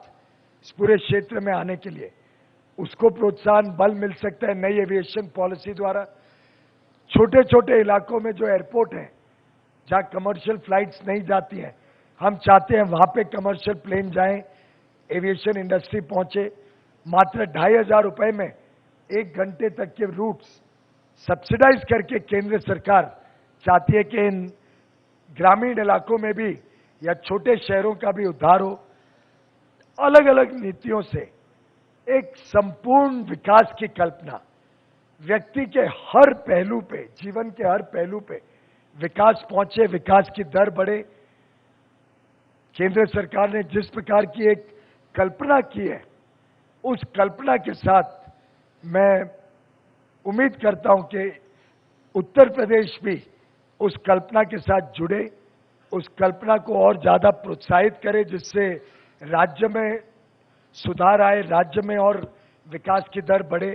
इस पूरे क्षेत्र में आने के लिए। उसको प्रोत्साहन बल मिल सकता है नई एविएशन पॉलिसी द्वारा। छोटे छोटे इलाकों में जो एयरपोर्ट हैं जहां कमर्शियल फ्लाइट्स नहीं जाती हैं, हम चाहते हैं वहां पे कमर्शियल प्लेन जाएं, एविएशन इंडस्ट्री पहुंचे। मात्र 2,500 रुपए में 1 घंटे तक के रूट्स सब्सिडाइज करके केंद्र सरकार चाहती है कि इन ग्रामीण इलाकों में भी या छोटे शहरों का भी उद्धार हो। अलग अलग नीतियों से एक संपूर्ण विकास की कल्पना, व्यक्ति के हर पहलू पे, जीवन के हर पहलू पे विकास पहुंचे, विकास की दर बढ़े। केंद्र सरकार ने जिस प्रकार की एक कल्पना की है, उस कल्पना के साथ मैं उम्मीद करता हूं कि उत्तर प्रदेश भी उस कल्पना के साथ जुड़े, उस कल्पना को और ज्यादा प्रोत्साहित करे, जिससे राज्य में सुधार आए, राज्य में और विकास की दर बढ़े।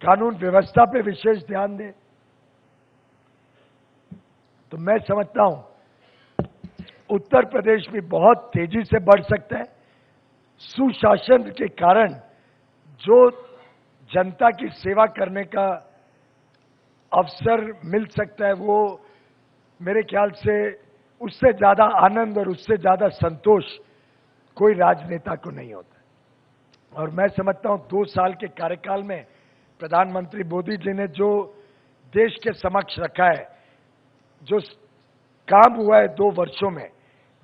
कानून व्यवस्था पे विशेष ध्यान दें। तो मैं समझता हूं उत्तर प्रदेश भी बहुत तेजी से बढ़ सकता है। सुशासन के कारण जो जनता की सेवा करने का अवसर मिल सकता है, वो मेरे ख्याल से उससे ज्यादा आनंद और उससे ज्यादा संतोष कोई राजनेता को नहीं होता। और मैं समझता हूं 2 साल के कार्यकाल में प्रधानमंत्री मोदी जी ने जो देश के समक्ष रखा है, जो काम हुआ है 2 वर्षों में,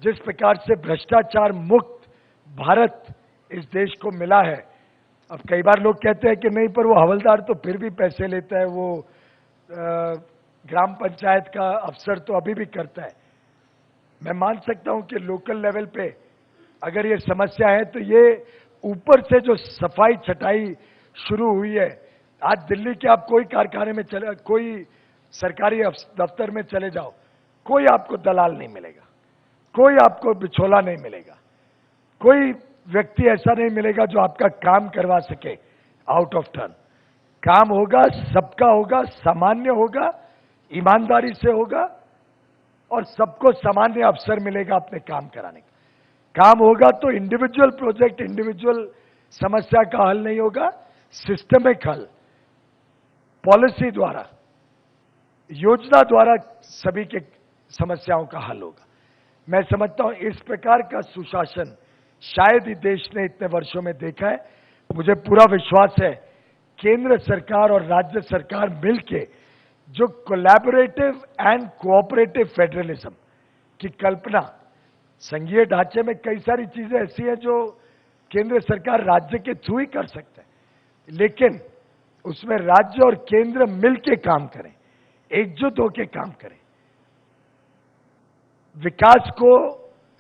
जिस प्रकार से भ्रष्टाचार मुक्त भारत इस देश को मिला है। अब कई बार लोग कहते हैं कि नहीं, पर वो हवलदार तो फिर भी पैसे लेता है, वो ग्राम पंचायत का अफसर तो अभी भी करता है। मैं मान सकता हूं कि लोकल लेवल पे अगर ये समस्या है तो ये ऊपर से जो सफाई छटाई शुरू हुई है, आज दिल्ली के आप कोई कारखाने में चले, कोई सरकारी दफ्तर में चले जाओ, कोई आपको दलाल नहीं मिलेगा, कोई आपको बिचौला नहीं मिलेगा, कोई व्यक्ति ऐसा नहीं मिलेगा जो आपका काम करवा सके आउट ऑफ टर्न। काम होगा, सबका होगा, सामान्य होगा, ईमानदारी से होगा और सबको सामान्य अवसर मिलेगा अपने काम कराने का। काम होगा तो इंडिविजुअल प्रोजेक्ट, इंडिविजुअल समस्या का हल नहीं होगा, सिस्टमिक हल, पॉलिसी द्वारा, योजना द्वारा सभी के समस्याओं का हल होगा। मैं समझता हूं इस प्रकार का सुशासन शायद ही देश ने इतने वर्षों में देखा है। मुझे पूरा विश्वास है केंद्र सरकार और राज्य सरकार मिलके जो कोलैबोरेटिव एंड कोऑपरेटिव फेडरलिज्म की कल्पना, संघीय ढांचे में कई सारी चीजें ऐसी हैं जो केंद्र सरकार राज्य के थ्रू ही कर सकते हैं, लेकिन उसमें राज्य और केंद्र मिलके काम करें, एकजुट होकर काम करें, विकास को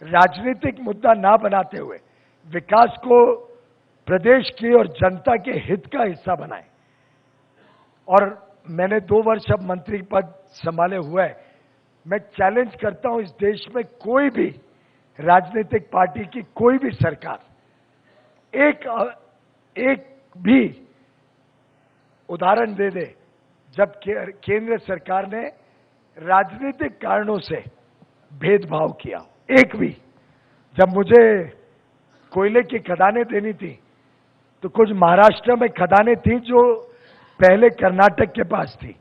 राजनीतिक मुद्दा ना बनाते हुए विकास को प्रदेश की और जनता के हित का हिस्सा बनाएं। और मैंने 2 वर्ष अब मंत्री पद संभाले हुए है, मैं चैलेंज करता हूं इस देश में कोई भी राजनीतिक पार्टी की कोई भी सरकार एक भी उदाहरण दे दे जब केंद्र सरकार ने राजनीतिक कारणों से भेदभाव किया हो, एक भी। जब मुझे कोयले की खदानें देनी थी तो कुछ महाराष्ट्र में खदानें थी जो पहले कर्नाटक के पास थी।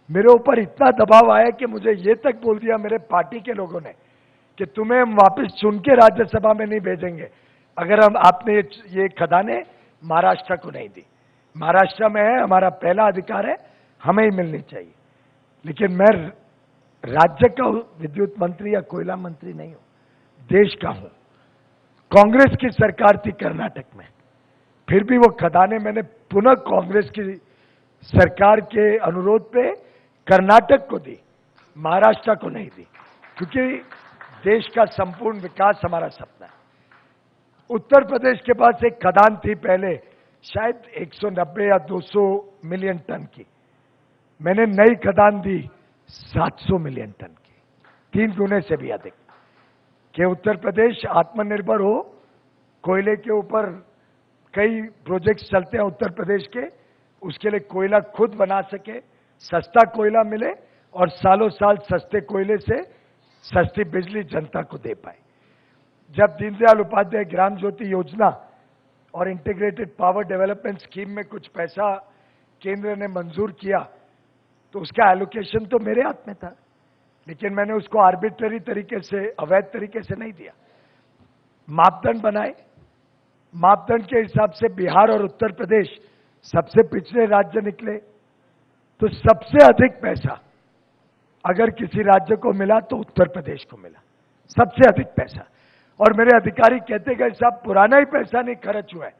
मेरे ऊपर इतना दबाव आया कि मुझे ये तक बोल दिया मेरे पार्टी के लोगों ने कि तुम्हें हम वापस चुन के राज्यसभा में नहीं भेजेंगे अगर हम आपने ये खदानें महाराष्ट्र को नहीं दी। महाराष्ट्र में है, हमारा पहला अधिकार है, हमें ही मिलनी चाहिए। लेकिन मैं राज्य का विद्युत मंत्री या कोयला मंत्री नहीं हूं, देश का हूं। कांग्रेस की सरकार थी कर्नाटक में, फिर भी वो खदानें मैंने पुनः कांग्रेस की सरकार के अनुरोध पे कर्नाटक को दी, महाराष्ट्र को नहीं दी, क्योंकि देश का संपूर्ण विकास हमारा सपना है। उत्तर प्रदेश के पास एक खदान थी पहले, शायद 190 या 200 मिलियन टन की। मैंने नई खदान दी 700 मिलियन टन की, 3 गुने से भी अधिक। कि उत्तर प्रदेश आत्मनिर्भर हो, कोयले के ऊपर कई प्रोजेक्ट्स चलते हैं उत्तर प्रदेश के, उसके लिए कोयला खुद बना सके, सस्ता कोयला मिले और सालों साल सस्ते कोयले से सस्ती बिजली जनता को दे पाए। जब दीनदयाल उपाध्याय ग्राम ज्योति योजना और इंटीग्रेटेड पावर डेवलपमेंट स्कीम में कुछ पैसा केंद्र ने मंजूर किया तो उसका एलोकेशन तो मेरे हाथ में था, लेकिन मैंने उसको आर्बिट्ररी तरीके से, अवैध तरीके से नहीं दिया। मापदंड बनाए, मापदंड के हिसाब से बिहार और उत्तर प्रदेश सबसे पिछड़े राज्य निकले, तो सबसे अधिक पैसा अगर किसी राज्य को मिला तो उत्तर प्रदेश को मिला, सबसे अधिक पैसा। और मेरे अधिकारी कहते गए साहब पुराना ही पैसा नहीं खर्च हुआ है,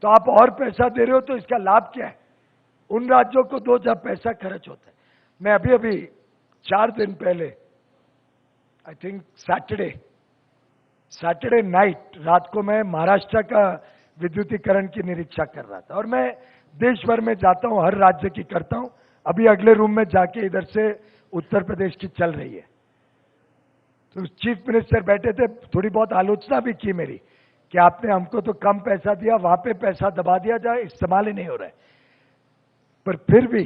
तो आप और पैसा दे रहे हो तो इसका लाभ क्या है? उन राज्यों को दो जब पैसा खर्च होता है। मैं अभी 4 दिन पहले, आई थिंक सैटरडे नाइट रात को मैं महाराष्ट्र का विद्युतीकरण की निरीक्षा कर रहा था। और मैं देश भर में जाता हूं, हर राज्य की करता हूं। अभी अगले रूम में जाके इधर से उत्तर प्रदेश की चल रही है। तो चीफ मिनिस्टर बैठे थे, थोड़ी बहुत आलोचना भी की मेरी कि आपने हमको तो कम पैसा दिया, वहां पे पैसा दबा दिया जाए, इस्तेमाल ही नहीं हो रहा है। पर फिर भी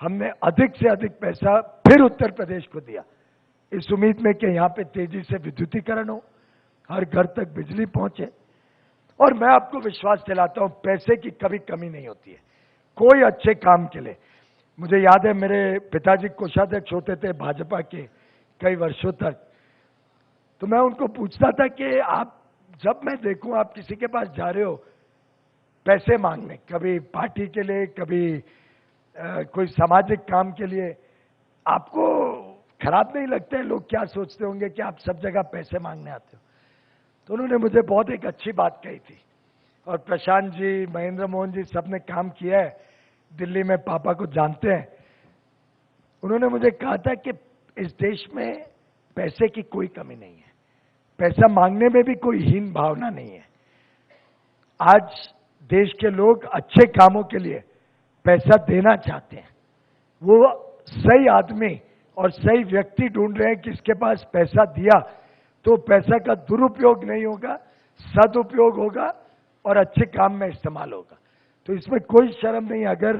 हमने अधिक से अधिक पैसा फिर उत्तर प्रदेश को दिया, इस उम्मीद में कि यहां पे तेजी से विद्युतीकरण हो, हर घर तक बिजली पहुंचे। और मैं आपको विश्वास दिलाता हूं, पैसे की कभी कमी नहीं होती है कोई अच्छे काम के लिए। मुझे याद है मेरे पिताजी कोषाध्यक्ष होते थे भाजपा के कई वर्षों तक, तो मैं उनको पूछता था कि आप, जब मैं देखूं आप किसी के पास जा रहे हो पैसे मांगने, कभी पार्टी के लिए, कभी कोई सामाजिक काम के लिए, आपको खराब नहीं लगता है? लोग क्या सोचते होंगे कि आप सब जगह पैसे मांगने आते हो? तो उन्होंने मुझे बहुत एक अच्छी बात कही थी, और प्रशांत जी, महेंद्र मोहन जी सबने काम किया है, दिल्ली में पापा को जानते हैं। उन्होंने मुझे कहा था कि इस देश में पैसे की कोई कमी नहीं है, पैसा मांगने में भी कोई हीन भावना नहीं है। आज देश के लोग अच्छे कामों के लिए पैसा देना चाहते हैं, वो सही आदमी और सही व्यक्ति ढूंढ रहे हैं कि इसके पास पैसा दिया तो पैसा का दुरुपयोग नहीं होगा, सदुपयोग होगा और अच्छे काम में इस्तेमाल होगा। तो इसमें कोई शर्म नहीं, अगर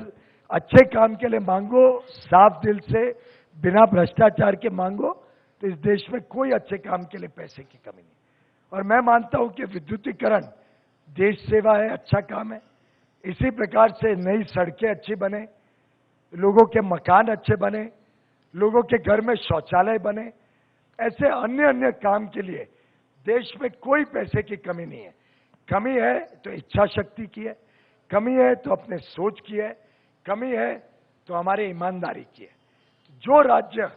अच्छे काम के लिए मांगो, साफ दिल से, बिना भ्रष्टाचार के मांगो, तो इस देश में कोई अच्छे काम के लिए पैसे की कमी नहीं। और मैं मानता हूं कि विद्युतीकरण देश सेवा है, अच्छा काम है। इसी प्रकार से नई सड़कें अच्छी बने, लोगों के मकान अच्छे बने, लोगों के घर में शौचालय बने, ऐसे अन्य अन्य काम के लिए देश में कोई पैसे की कमी नहीं है। कमी है तो इच्छा शक्ति की है, कमी है तो अपने सोच की है, कमी है तो हमारी ईमानदारी की है। जो राज्य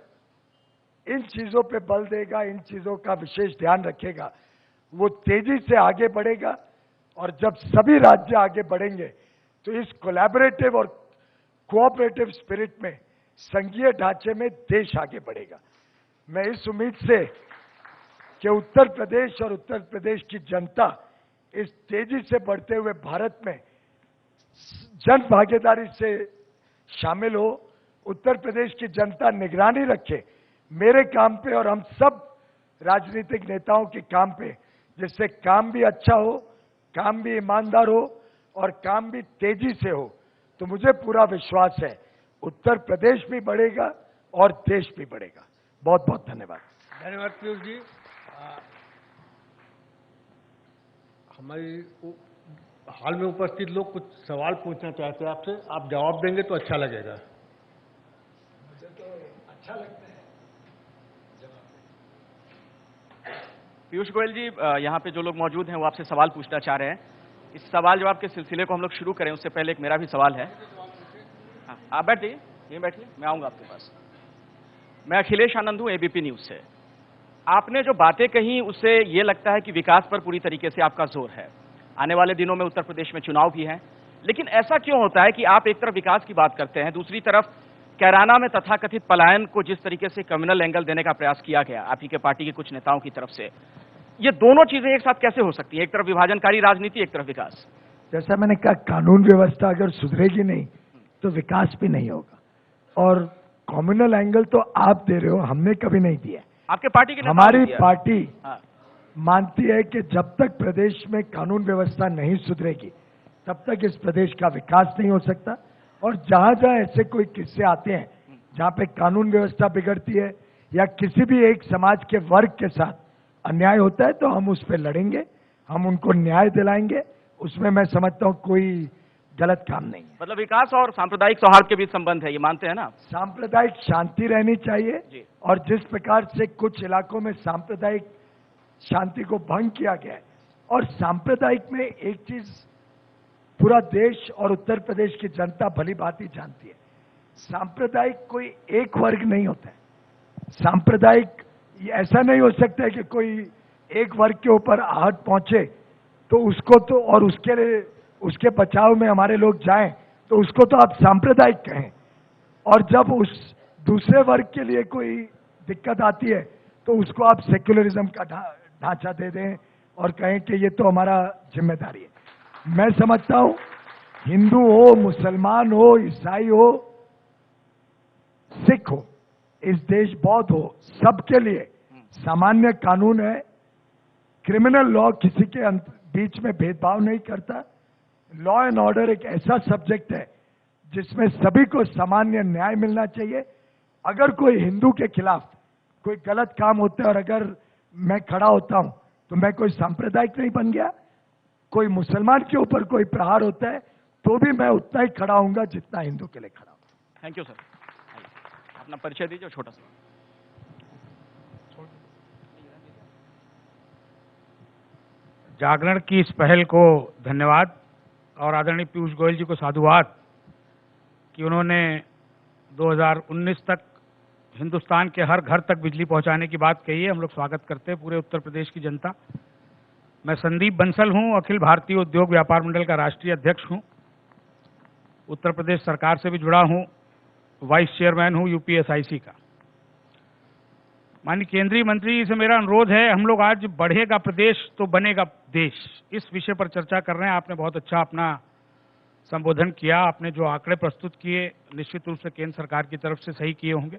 इन चीजों पे बल देगा, इन चीजों का विशेष ध्यान रखेगा, वो तेजी से आगे बढ़ेगा। और जब सभी राज्य आगे बढ़ेंगे तो इस कोलैबोरेटिव और कोऑपरेटिव स्पिरिट में, संघीय ढांचे में देश आगे बढ़ेगा। मैं इस उम्मीद से कि उत्तर प्रदेश और उत्तर प्रदेश की जनता इस तेजी से बढ़ते हुए भारत में जन भागीदारी से शामिल हो, उत्तर प्रदेश की जनता निगरानी रखे मेरे काम पे और हम सब राजनीतिक नेताओं के काम पे, जिससे काम भी अच्छा हो, काम भी ईमानदार हो और काम भी तेजी से हो। तो मुझे पूरा विश्वास है उत्तर प्रदेश भी बढ़ेगा और देश भी बढ़ेगा। बहुत बहुत धन्यवाद। धन्यवाद पीयूष जी। हमारी हाल में उपस्थित लोग कुछ सवाल पूछना चाहते हैं आपसे, आप जवाब देंगे तो अच्छा लगेगा। मुझे तो अच्छा लगता है। पीयूष गोयल जी, यहाँ पे जो लोग मौजूद हैं वो आपसे सवाल पूछना चाह रहे हैं। इस सवाल जवाब के सिलसिले को हम लोग शुरू करें उससे पहले एक मेरा भी सवाल है। हाँ, आप बैठिए, यहीं बैठिए, मैं आऊंगा आपके पास। मैं अखिलेश आनंद हूँ, एबीपी न्यूज से। आपने जो बातें कही उससे ये लगता है कि विकास पर पूरी तरीके से आपका जोर है। आने वाले दिनों में उत्तर प्रदेश में चुनाव भी हैं, लेकिन ऐसा क्यों होता है कि आप एक तरफ विकास की बात करते हैं, दूसरी तरफ कैराना में तथाकथित पलायन को जिस तरीके से कम्युनल एंगल देने का प्रयास किया गया आप ही के पार्टी के कुछ नेताओं की तरफ से, ये दोनों चीजें एक साथ कैसे हो सकती हैं? एक तरफ विभाजनकारी राजनीति, एक तरफ विकास। जैसा मैंने कहा, कानून व्यवस्था अगर सुधरेगी नहीं तो विकास भी नहीं होगा। और कम्युनल एंगल तो आप दे रहे हो, हमने कभी नहीं दिया। आपके पार्टी के नेताओं ने हमारी दिया। पार्टी हाँ। मानती है कि जब तक प्रदेश में कानून व्यवस्था नहीं सुधरेगी तब तक इस प्रदेश का विकास नहीं हो सकता। और जहां जहां ऐसे कोई किस्से आते हैं जहां पे कानून व्यवस्था बिगड़ती है या किसी भी एक समाज के वर्ग के साथ अन्याय होता है तो हम उस पर लड़ेंगे, हम उनको न्याय दिलाएंगे। उसमें मैं समझता हूं कोई गलत काम नहीं है। मतलब विकास और सांप्रदायिक सौहार्द के बीच संबंध है, ये मानते हैं ना? सांप्रदायिक शांति रहनी चाहिए जी। और जिस प्रकार से कुछ इलाकों में सांप्रदायिक शांति को भंग किया गया है, और सांप्रदायिक में एक चीज पूरा देश और उत्तर प्रदेश की जनता भली भांति जानती है, सांप्रदायिक कोई एक वर्ग नहीं होता है। सांप्रदायिक ऐसा नहीं हो सकता है कि कोई एक वर्ग के ऊपर आहट पहुंचे तो उसको तो, और उसके बचाव में हमारे लोग जाएं तो उसको तो आप सांप्रदायिक कहें, और जब उस दूसरे वर्ग के लिए कोई दिक्कत आती है तो उसको आप सेक्युलरिज्म का ढांचा दे दें और कहें कि ये तो हमारा जिम्मेदारी है। मैं समझता हूं हिंदू हो, मुसलमान हो, ईसाई हो, सिख हो, इस देश बौद्ध हो, सबके लिए सामान्य कानून है। क्रिमिनल लॉ किसी के बीच में भेदभाव नहीं करता। लॉ एंड ऑर्डर एक ऐसा सब्जेक्ट है जिसमें सभी को सामान्य न्याय मिलना चाहिए। अगर कोई हिंदू के खिलाफ कोई गलत काम होता है और अगर मैं खड़ा होता हूं तो मैं कोई सांप्रदायिक नहीं बन गया। कोई मुसलमान के ऊपर कोई प्रहार होता है तो भी मैं उतना ही खड़ा होऊंगा जितना हिंदू के लिए खड़ा हूं। Thank you sir. अपना परिचय दीजिए छोटा सा। जागरण की इस पहल को धन्यवाद और आदरणीय पीयूष गोयल जी को साधुवाद कि उन्होंने 2019 तक हिंदुस्तान के हर घर तक बिजली पहुंचाने की बात कही है। हम लोग स्वागत करते हैं पूरे उत्तर प्रदेश की जनता। मैं संदीप बंसल हूं, अखिल भारतीय उद्योग व्यापार मंडल का राष्ट्रीय अध्यक्ष हूं, उत्तर प्रदेश सरकार से भी जुड़ा हूं, वाइस चेयरमैन हूं यूपीएसआईसी का। माननीय केंद्रीय मंत्री से मेरा अनुरोध है, हम लोग आज बढ़ेगा प्रदेश तो बनेगा देश, इस विषय पर चर्चा कर रहे हैं। आपने बहुत अच्छा अपना संबोधन किया, आपने जो आंकड़े प्रस्तुत किए निश्चित रूप से केंद्र सरकार की तरफ से सही किए होंगे।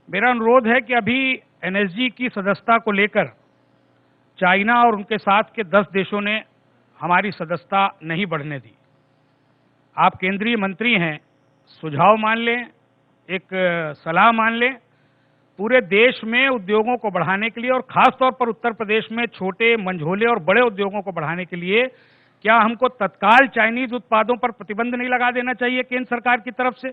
मेरा अनुरोध है कि अभी एनएसजी की सदस्यता को लेकर चाइना और उनके साथ के 10 देशों ने हमारी सदस्यता नहीं बढ़ने दी। आप केंद्रीय मंत्री हैं, सुझाव मान लें, एक सलाह मान लें। पूरे देश में उद्योगों को बढ़ाने के लिए और खास तौर पर उत्तर प्रदेश में छोटे, मंझोले और बड़े उद्योगों को बढ़ाने के लिए क्या हमको तत्काल चाइनीज उत्पादों पर प्रतिबंध नहीं लगा देना चाहिए केंद्र सरकार की तरफ से,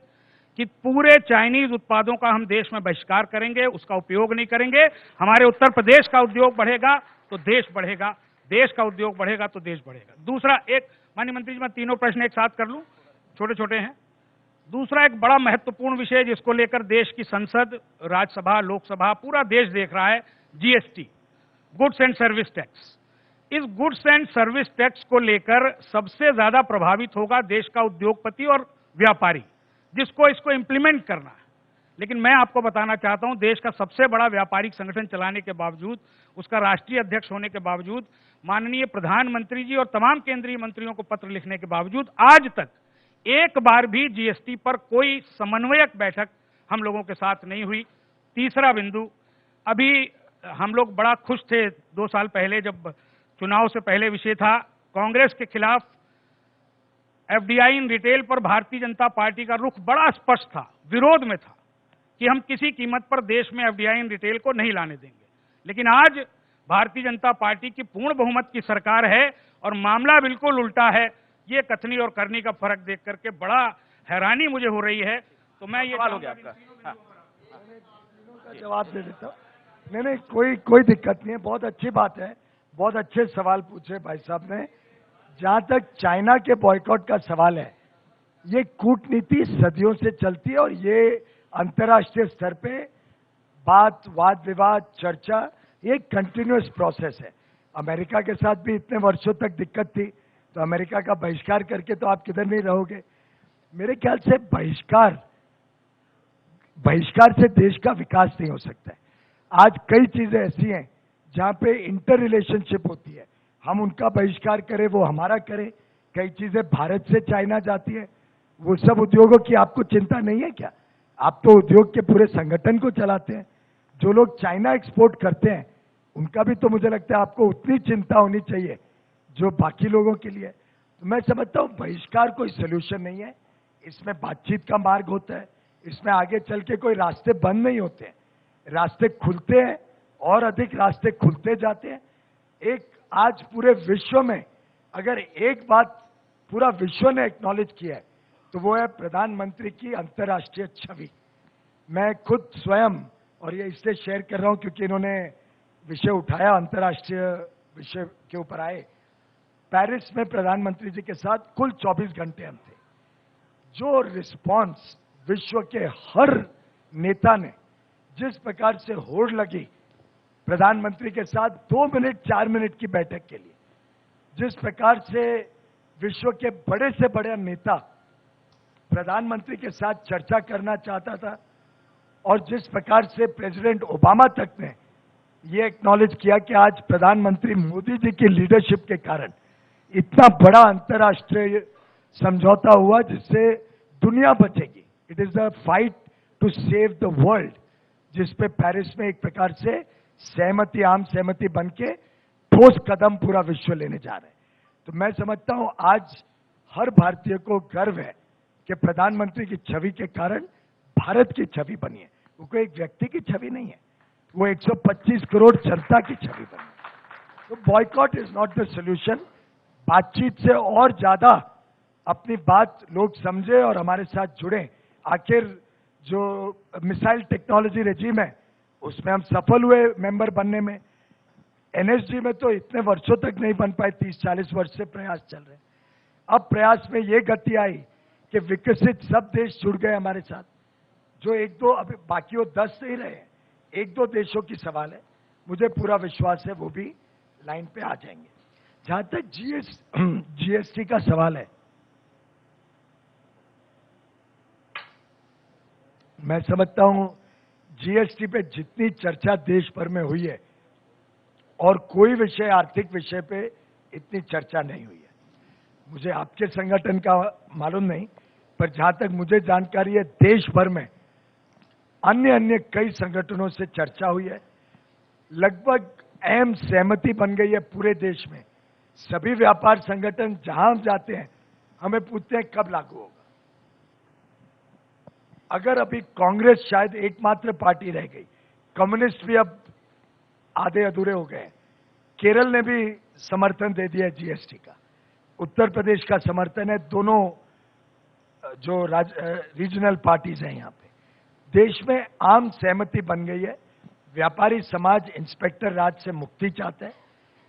कि पूरे चाइनीज उत्पादों का हम देश में बहिष्कार करेंगे, उसका उपयोग नहीं करेंगे। हमारे उत्तर प्रदेश का उद्योग बढ़ेगा तो देश बढ़ेगा, देश का उद्योग बढ़ेगा तो देश बढ़ेगा। दूसरा, एक माननीय मंत्री जी, मैं तीनों प्रश्न एक साथ कर लूं, छोटे छोटे हैं। दूसरा एक बड़ा महत्वपूर्ण विषय जिसको लेकर देश की संसद, राज्यसभा, लोकसभा, पूरा देश देख रहा है, GST, goods and service tax. इस गुड्स एंड सर्विस टैक्स को लेकर सबसे ज्यादा प्रभावित होगा देश का उद्योगपति और व्यापारी, जिसको इसको इंप्लीमेंट करना है। लेकिन मैं आपको बताना चाहता हूं, देश का सबसे बड़ा व्यापारिक संगठन चलाने के बावजूद, उसका राष्ट्रीय अध्यक्ष होने के बावजूद, माननीय प्रधानमंत्री जी और तमाम केंद्रीय मंत्रियों को पत्र लिखने के बावजूद आज तक एक बार भी जीएसटी पर कोई समन्वयक बैठक हम लोगों के साथ नहीं हुई। तीसरा बिंदु, अभी हम लोग बड़ा खुश थे 2 साल पहले जब चुनाव से पहले विषय था कांग्रेस के खिलाफ एफडीआई इन रिटेल पर भारतीय जनता पार्टी का रुख बड़ा स्पष्ट था, विरोध में था कि हम किसी कीमत पर देश में एफडीआई इन रिटेल को नहीं लाने देंगे। लेकिन आज भारतीय जनता पार्टी की पूर्ण बहुमत की सरकार है और मामला बिल्कुल उल्टा है। ये कथनी और करनी का फर्क देख करके बड़ा हैरानी मुझे हो रही है। तो मैं ये सवाल हो गया आपका। हाँ। का जवाब दे देता हूँ। नहीं, कोई दिक्कत नहीं है, बहुत अच्छी बात है, बहुत अच्छे सवाल पूछे भाई साहब ने। जहां तक चाइना के बॉयकॉट का सवाल है, ये कूटनीति सदियों से चलती है और ये अंतर्राष्ट्रीय स्तर पे बात, वाद विवाद, चर्चा, ये कंटिन्यूअस प्रोसेस है। अमेरिका के साथ भी इतने वर्षों तक दिक्कत थी, तो अमेरिका का बहिष्कार करके तो आप किधर नहीं रहोगे। मेरे ख्याल से बहिष्कार से देश का विकास नहीं हो सकता है। आज कई चीजें ऐसी हैं जहां पे इंटर रिलेशनशिप होती है, हम उनका बहिष्कार करें, वो हमारा करें। कई चीजें भारत से चाइना जाती है, वो सब उद्योगों की आपको चिंता नहीं है क्या? आप तो उद्योग के पूरे संगठन को चलाते हैं। जो लोग चाइना एक्सपोर्ट करते हैं उनका भी तो मुझे लगता है आपको उतनी चिंता होनी चाहिए जो बाकी लोगों के लिए। तो मैं समझता हूं बहिष्कार कोई सोल्यूशन नहीं है, इसमें बातचीत का मार्ग होता है, इसमें आगे चल के कोई रास्ते बंद नहीं होते हैं, रास्ते खुलते हैं और अधिक रास्ते खुलते जाते हैं। एक आज पूरे विश्व में अगर एक बात पूरा विश्व ने एक्नॉलेज किया है तो वो है प्रधानमंत्री की अंतर्राष्ट्रीय छवि। मैं खुद स्वयं, और ये इसलिए शेयर कर रहा हूं क्योंकि इन्होंने विषय उठाया, अंतर्राष्ट्रीय विषय के ऊपर आए। पेरिस में प्रधानमंत्री जी के साथ कुल 24 घंटे हम थे। जो रिस्पांस विश्व के हर नेता ने, जिस प्रकार से होड़ लगी प्रधानमंत्री के साथ 2 मिनट 4 मिनट की बैठक के लिए, जिस प्रकार से विश्व के बड़े से बड़े नेता प्रधानमंत्री के साथ चर्चा करना चाहता था, और जिस प्रकार से प्रेसिडेंट ओबामा तक ने ये एक्नॉलेज किया कि आज प्रधानमंत्री मोदी जी की लीडरशिप के कारण इतना बड़ा अंतर्राष्ट्रीय समझौता हुआ जिससे दुनिया बचेगी। It is the fight to save the world, जिस पे पेरिस में एक प्रकार से सहमति, आम सहमति बन के ठोस कदम पूरा विश्व लेने जा रहे हैं। तो मैं समझता हूं आज हर भारतीय को गर्व है कि प्रधानमंत्री की छवि के कारण भारत की छवि बनी है। वो कोई एक व्यक्ति की छवि नहीं है, वो 125 करोड़ जनता की छवि बनी है। तो boycott is not the solution. बातचीत से और ज्यादा अपनी बात लोग समझे और हमारे साथ जुड़े। आखिर जो मिसाइल टेक्नोलॉजी रेजिम है उसमें हम सफल हुए मेंबर बनने में। एनएसजी में तो इतने वर्षों तक नहीं बन पाए, 30-40 वर्ष से प्रयास चल रहे हैं। अब प्रयास में ये गति आई कि विकसित सब देश जुड़ गए हमारे साथ। जो एक दो, अभी बाकी वो 10 से ही रहे हैं, 1-2 देशों की सवाल है, मुझे पूरा विश्वास है वो भी लाइन पे आ जाएंगे। जहां तक जीएसटी का सवाल है, मैं समझता हूं जीएसटी पे जितनी चर्चा देश भर में हुई है और कोई विषय, आर्थिक विषय पे इतनी चर्चा नहीं हुई है। मुझे आपके संगठन का मालूम नहीं, पर जहां तक मुझे जानकारी है देश भर में अन्य कई संगठनों से चर्चा हुई है। लगभग अहम सहमति बन गई है पूरे देश में। सभी व्यापार संगठन जहां हम जाते हैं हमें पूछते हैं कब लागू होगा। अगर अभी कांग्रेस शायद एकमात्र पार्टी रह गई, कम्युनिस्ट भी अब आधे अधूरे हो गए। केरल ने भी समर्थन दे दिया जीएसटी का, उत्तर प्रदेश का समर्थन है। दोनों जो रीजनल पार्टीज हैं यहाँ पे, देश में आम सहमति बन गई है। व्यापारी समाज इंस्पेक्टर राज से मुक्ति चाहता है।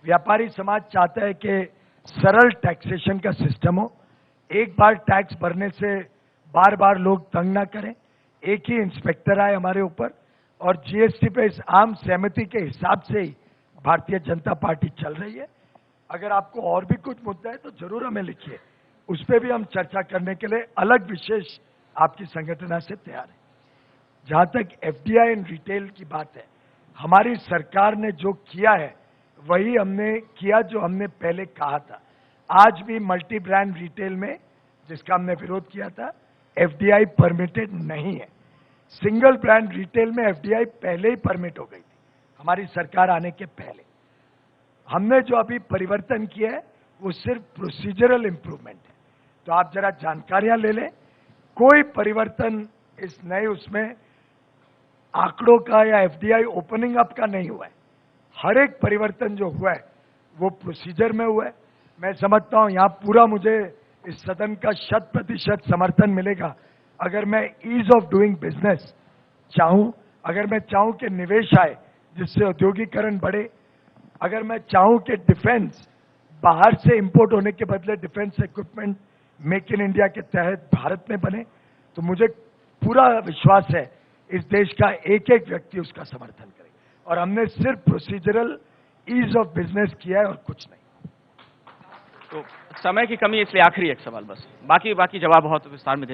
व्यापारी समाज चाहता है कि सरल टैक्सेशन का सिस्टम हो, एक बार टैक्स भरने से बार बार लोग तंग ना करें, एक ही इंस्पेक्टर आए हमारे ऊपर। और जीएसटी पे इस आम सहमति के हिसाब से ही भारतीय जनता पार्टी चल रही है। अगर आपको और भी कुछ मुद्दा है तो जरूर हमें लिखिए, उस पर भी हम चर्चा करने के लिए अलग विशेष आपकी संगठन से तैयार है। जहां तक एफडीआई इन रिटेल की बात है, हमारी सरकार ने जो किया है वही हमने किया जो हमने पहले कहा था। आज भी मल्टी ब्रांड रिटेल में, जिसका हमने विरोध किया था, एफडीआई परमिटेड नहीं है। सिंगल ब्रांड रिटेल में एफडीआई पहले ही परमिट हो गई थी, हमारी सरकार आने के पहले। हमने जो अभी परिवर्तन किया है वो सिर्फ प्रोसीजरल इंप्रूवमेंट है। तो आप जरा जानकारियां ले लें, कोई परिवर्तन इस नए उसमें आंकड़ों का या एफडीआई ओपनिंग अप का नहीं हुआ है। हर एक परिवर्तन जो हुआ है वो प्रोसीजर में हुआ है। मैं समझता हूं यहां पूरा मुझे इस सदन का 100% समर्थन मिलेगा अगर मैं ईज ऑफ डूइंग बिजनेस चाहूं, अगर मैं चाहूं कि निवेश आए जिससे औद्योगिकरण बढ़े, अगर मैं चाहूं कि डिफेंस बाहर से इंपोर्ट होने के बदले defence equipment make in India के तहत भारत में बने, तो मुझे पूरा विश्वास है इस देश का एक एक व्यक्ति उसका समर्थन करेगा। और हमने सिर्फ प्रोसीजरल ईज ऑफ बिजनेस किया है और कुछ नहीं। तो समय की कमी, इसलिए आखिरी एक सवाल बस, बाकी जवाब बहुत विस्तार में दे